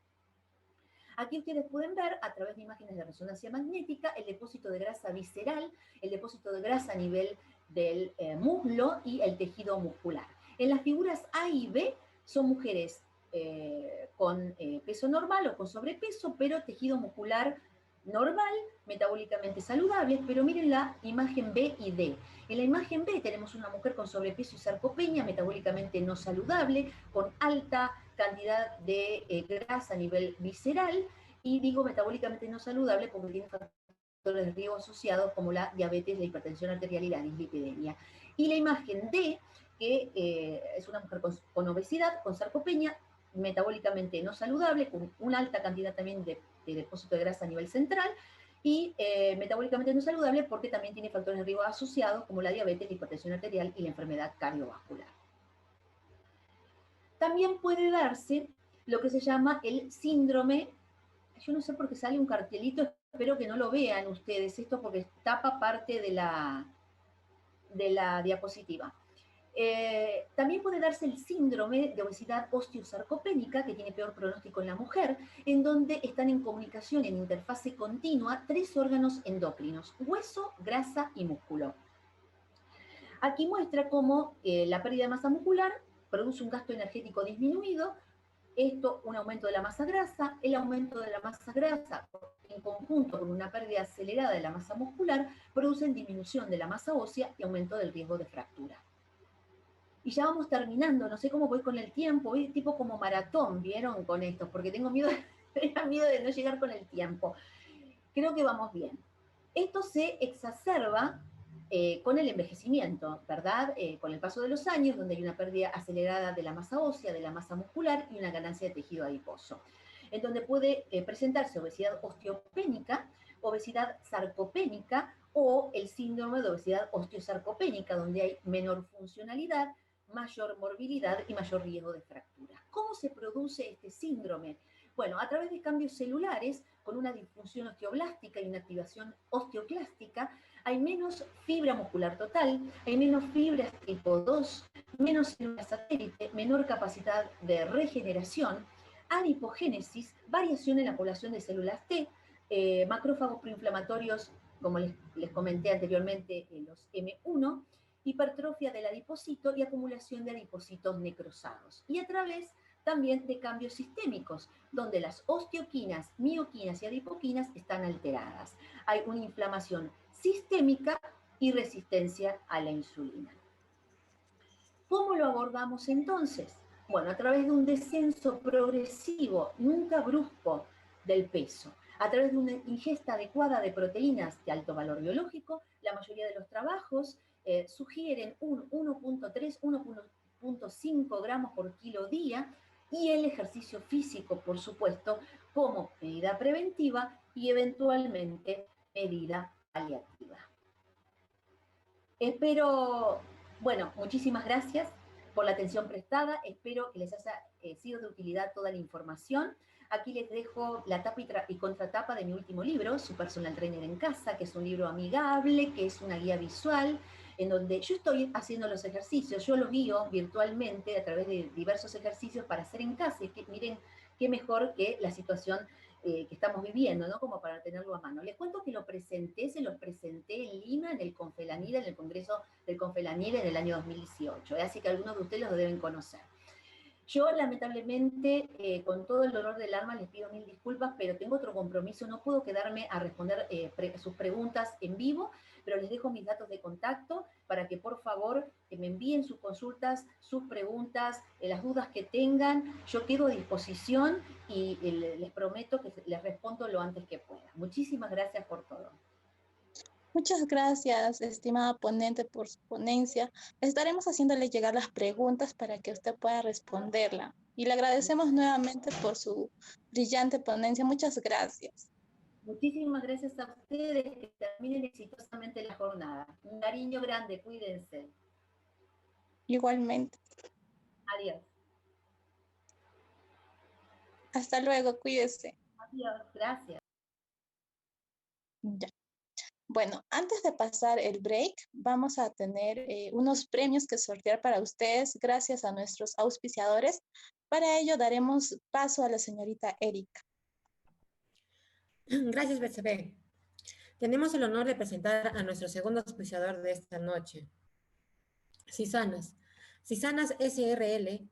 Aquí ustedes pueden ver, a través de imágenes de resonancia magnética, el depósito de grasa visceral, el depósito de grasa a nivel del muslo y el tejido muscular. En las figuras A y B son mujeres con peso normal o con sobrepeso, pero tejido muscular normal, metabólicamente saludables, pero miren la imagen B y D. En la imagen B tenemos una mujer con sobrepeso y sarcopenia, metabólicamente no saludable, con alta cantidad de grasa a nivel visceral, y digo metabólicamente no saludable porque tiene factores de riesgo asociados como la diabetes, la hipertensión arterial y la dislipidemia. Y la imagen D, que es una mujer con obesidad, con sarcopenia, metabólicamente no saludable, con una alta cantidad también de depósito de grasa a nivel central, y metabólicamente no saludable porque también tiene factores de riesgo asociados como la diabetes, la hipertensión arterial y la enfermedad cardiovascular. También puede darse lo que se llama el síndrome, yo no sé por qué sale un cartelito, espero que no lo vean ustedes esto porque tapa parte de la diapositiva. También puede darse el síndrome de obesidad osteosarcopénica, que tiene peor pronóstico en la mujer, en donde están en comunicación, en interfase continua, tres órganos endocrinos: hueso, grasa y músculo. Aquí muestra cómo la pérdida de masa muscular produce un gasto energético disminuido, esto un aumento de la masa grasa, el aumento de la masa grasa en conjunto con una pérdida acelerada de la masa muscular producen disminución de la masa ósea y aumento del riesgo de fractura. Y ya vamos terminando, no sé cómo voy con el tiempo, voy tipo como maratón, ¿vieron? Con esto, porque tengo miedo de no llegar con el tiempo. Creo que vamos bien. Esto se exacerba con el envejecimiento, ¿verdad? Con el paso de los años, donde hay una pérdida acelerada de la masa ósea, de la masa muscular y una ganancia de tejido adiposo, en donde puede presentarse obesidad osteopénica, obesidad sarcopénica o el síndrome de obesidad osteosarcopénica, donde hay menor funcionalidad, mayor morbilidad y mayor riesgo de fractura. ¿Cómo se produce este síndrome? Bueno, a través de cambios celulares, con una disfunción osteoblástica y una activación osteoclástica, hay menos fibra muscular total, hay menos fibras tipo 2, menos células satélite, menor capacidad de regeneración, adipogénesis, variación en la población de células T, macrófagos proinflamatorios, como les comenté anteriormente, los M1, hipertrofia del adipocito y acumulación de adipocitos necrosados. Y a través también de cambios sistémicos, donde las osteoquinas, mioquinas y adipoquinas están alteradas. Hay una inflamación sistémica y resistencia a la insulina. ¿Cómo lo abordamos entonces? Bueno, a través de un descenso progresivo, nunca brusco, del peso. A través de una ingesta adecuada de proteínas de alto valor biológico, la mayoría de los trabajos sugieren un 1.3-1.5 gramos por kilo día, y el ejercicio físico, por supuesto, como medida preventiva y eventualmente medida paliativa. Espero, bueno, muchísimas gracias por la atención prestada. Espero que les haya sido de utilidad toda la información. Aquí les dejo la tapa y contratapa de mi último libro, Su Personal Trainer en Casa, que es un libro amigable, que es una guía visual, en donde yo estoy haciendo los ejercicios, yo los guío virtualmente a través de diversos ejercicios para hacer en casa, y que miren qué mejor que la situación que estamos viviendo, ¿no? Como para tenerlo a mano. Les cuento que se los presenté en Lima, en el Confelanida, en el Congreso del Confelanida en el año 2018, así que algunos de ustedes lo deben conocer. Yo, lamentablemente, con todo el dolor del alma, les pido mil disculpas, pero tengo otro compromiso, no puedo quedarme a responder sus preguntas en vivo, pero les dejo mis datos de contacto para que por favor me envíen sus consultas, sus preguntas, las dudas que tengan. Yo quedo a disposición y les prometo que les respondo lo antes que pueda. Muchísimas gracias por todo. Muchas gracias, estimada ponente, por su ponencia. Estaremos haciéndole llegar las preguntas para que usted pueda responderla. Y le agradecemos nuevamente por su brillante ponencia. Muchas gracias. Muchísimas gracias a ustedes, que terminen exitosamente la jornada. Un cariño grande, cuídense. Igualmente. Adiós. Hasta luego, cuídese. Adiós, gracias. Ya. Bueno, antes de pasar el break, vamos a tener unos premios que sortear para ustedes gracias a nuestros auspiciadores. Para ello daremos paso a la señorita Erika. Gracias, BCB. Tenemos el honor de presentar a nuestro segundo auspiciador de esta noche, Cisanas. Cisanas SRL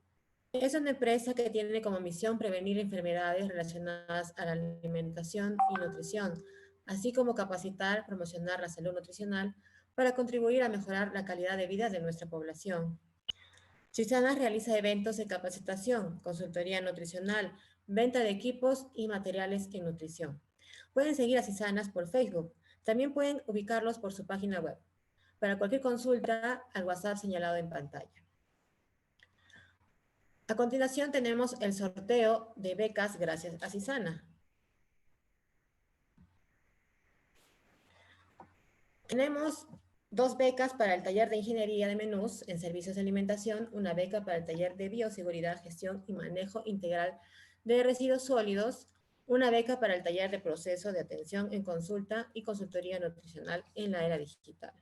es una empresa que tiene como misión prevenir enfermedades relacionadas a la alimentación y nutrición, así como capacitar, promocionar la salud nutricional para contribuir a mejorar la calidad de vida de nuestra población. Cisanas realiza eventos de capacitación, consultoría nutricional, venta de equipos y materiales en nutrición. Pueden seguir a Cisanas por Facebook. También pueden ubicarlos por su página web. Para cualquier consulta, al WhatsApp señalado en pantalla. A continuación tenemos el sorteo de becas gracias a Cisana. Tenemos 2 becas para el taller de ingeniería de menús en servicios de alimentación, una beca para el taller de bioseguridad, gestión y manejo integral de residuos sólidos, una beca para el taller de proceso de atención en consulta y consultoría nutricional en la era digital.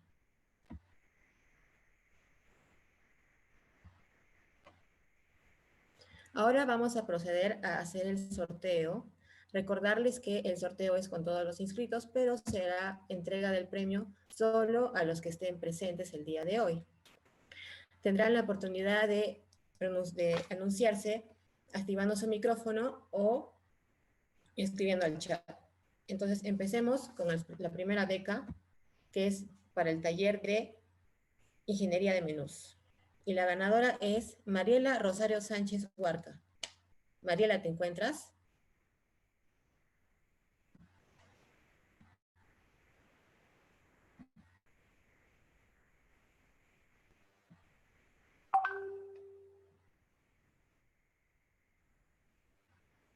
Ahora vamos a proceder a hacer el sorteo. Recordarles que el sorteo es con todos los inscritos, pero será entrega del premio solo a los que estén presentes el día de hoy. Tendrán la oportunidad de anunciarse activando su micrófono o escribiendo al chat. Entonces, empecemos con la primera beca, que es para el taller de ingeniería de menús. Y la ganadora es Mariela Rosario Sánchez Huarca. Mariela, ¿te encuentras?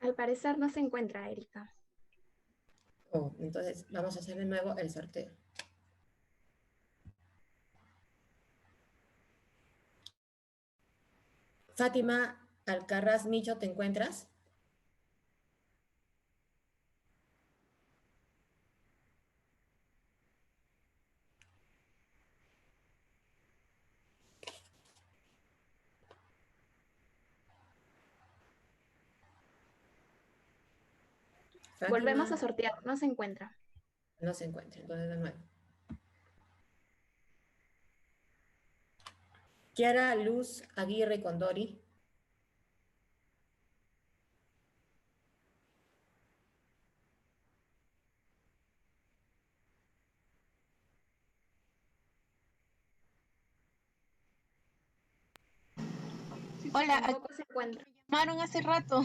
Al parecer no se encuentra, Erika. Oh, entonces vamos a hacer de nuevo el sorteo. Fátima Alcarraz Micho, ¿te encuentras? Fátima, Volvemos a sortear, no se encuentra. no se encuentra, entonces de nuevo. Kiara Luz Aguirre Condori. Sí Hola, Tampoco se encuentra. me llamaron hace rato.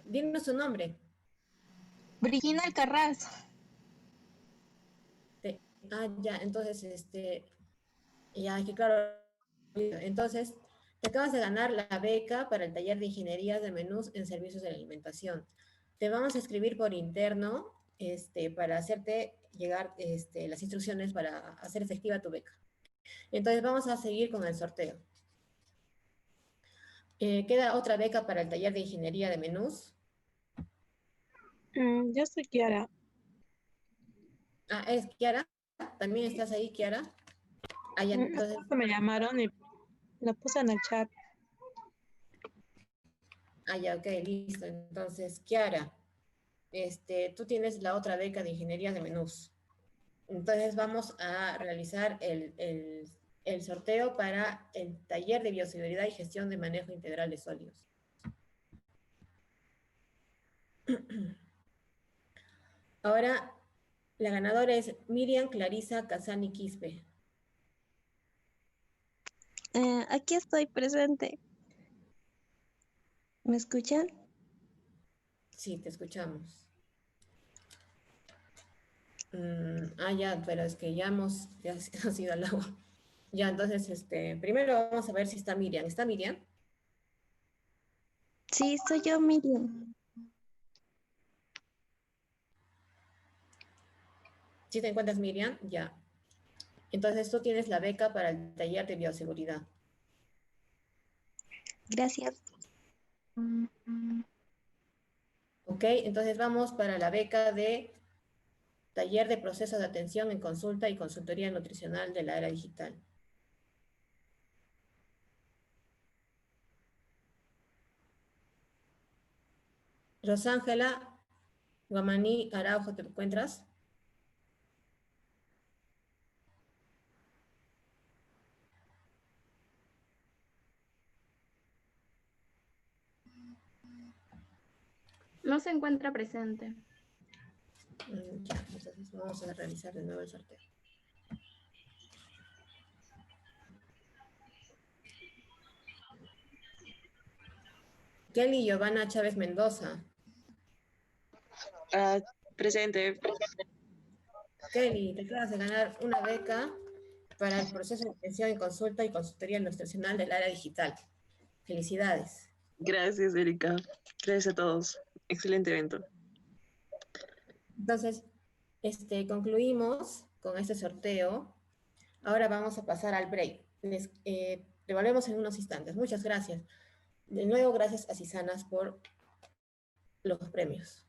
Dinos su nombre. Brigina Alcarraz. Ya, entonces, ya, es que claro, entonces, te acabas de ganar la beca para el taller de ingeniería de menús en servicios de la alimentación. Te vamos a escribir por interno, para hacerte llegar, las instrucciones para hacer efectiva tu beca. Entonces, vamos a seguir con el sorteo. Queda otra beca para el taller de ingeniería de menús. Yo soy Kiara. Ah, ¿es Kiara? ¿También estás ahí, Kiara? Ah, ya, entonces, Me llamaron y lo puse en el chat. ya, ok, listo. Entonces, Kiara, tú tienes la otra beca de ingeniería de menús. Entonces vamos a realizar el sorteo para el taller de bioseguridad y gestión de manejo integral de sólidos. Ahora, la ganadora es Miriam Clarisa Casani Quispe. Aquí estoy presente. ¿Me escuchan? Sí, te escuchamos. Ya, pero es que ya ha sido al agua. Ya, entonces, primero vamos a ver si está Miriam. ¿Está Miriam? Sí, soy yo, Miriam. ¿Sí te encuentras, Miriam? Ya. Entonces tú tienes la beca para el taller de bioseguridad. Gracias. Ok, entonces vamos para la beca de taller de proceso de atención en consulta y consultoría nutricional de la era digital. Rosángela Guamaní Araujo, ¿te encuentras? No se encuentra presente. Ya, entonces vamos a realizar de nuevo el sorteo. Kelly Giovanna Chávez Mendoza. Presente. Kelly, te acabas de ganar una beca para el proceso de atención en consulta y consultoría nutricional del área digital. Felicidades. Gracias, Erika. Gracias a todos. Excelente evento. Entonces, concluimos con este sorteo. Ahora vamos a pasar al break. Devolvemos en unos instantes. Muchas gracias. De nuevo, gracias a Cisanas por los premios.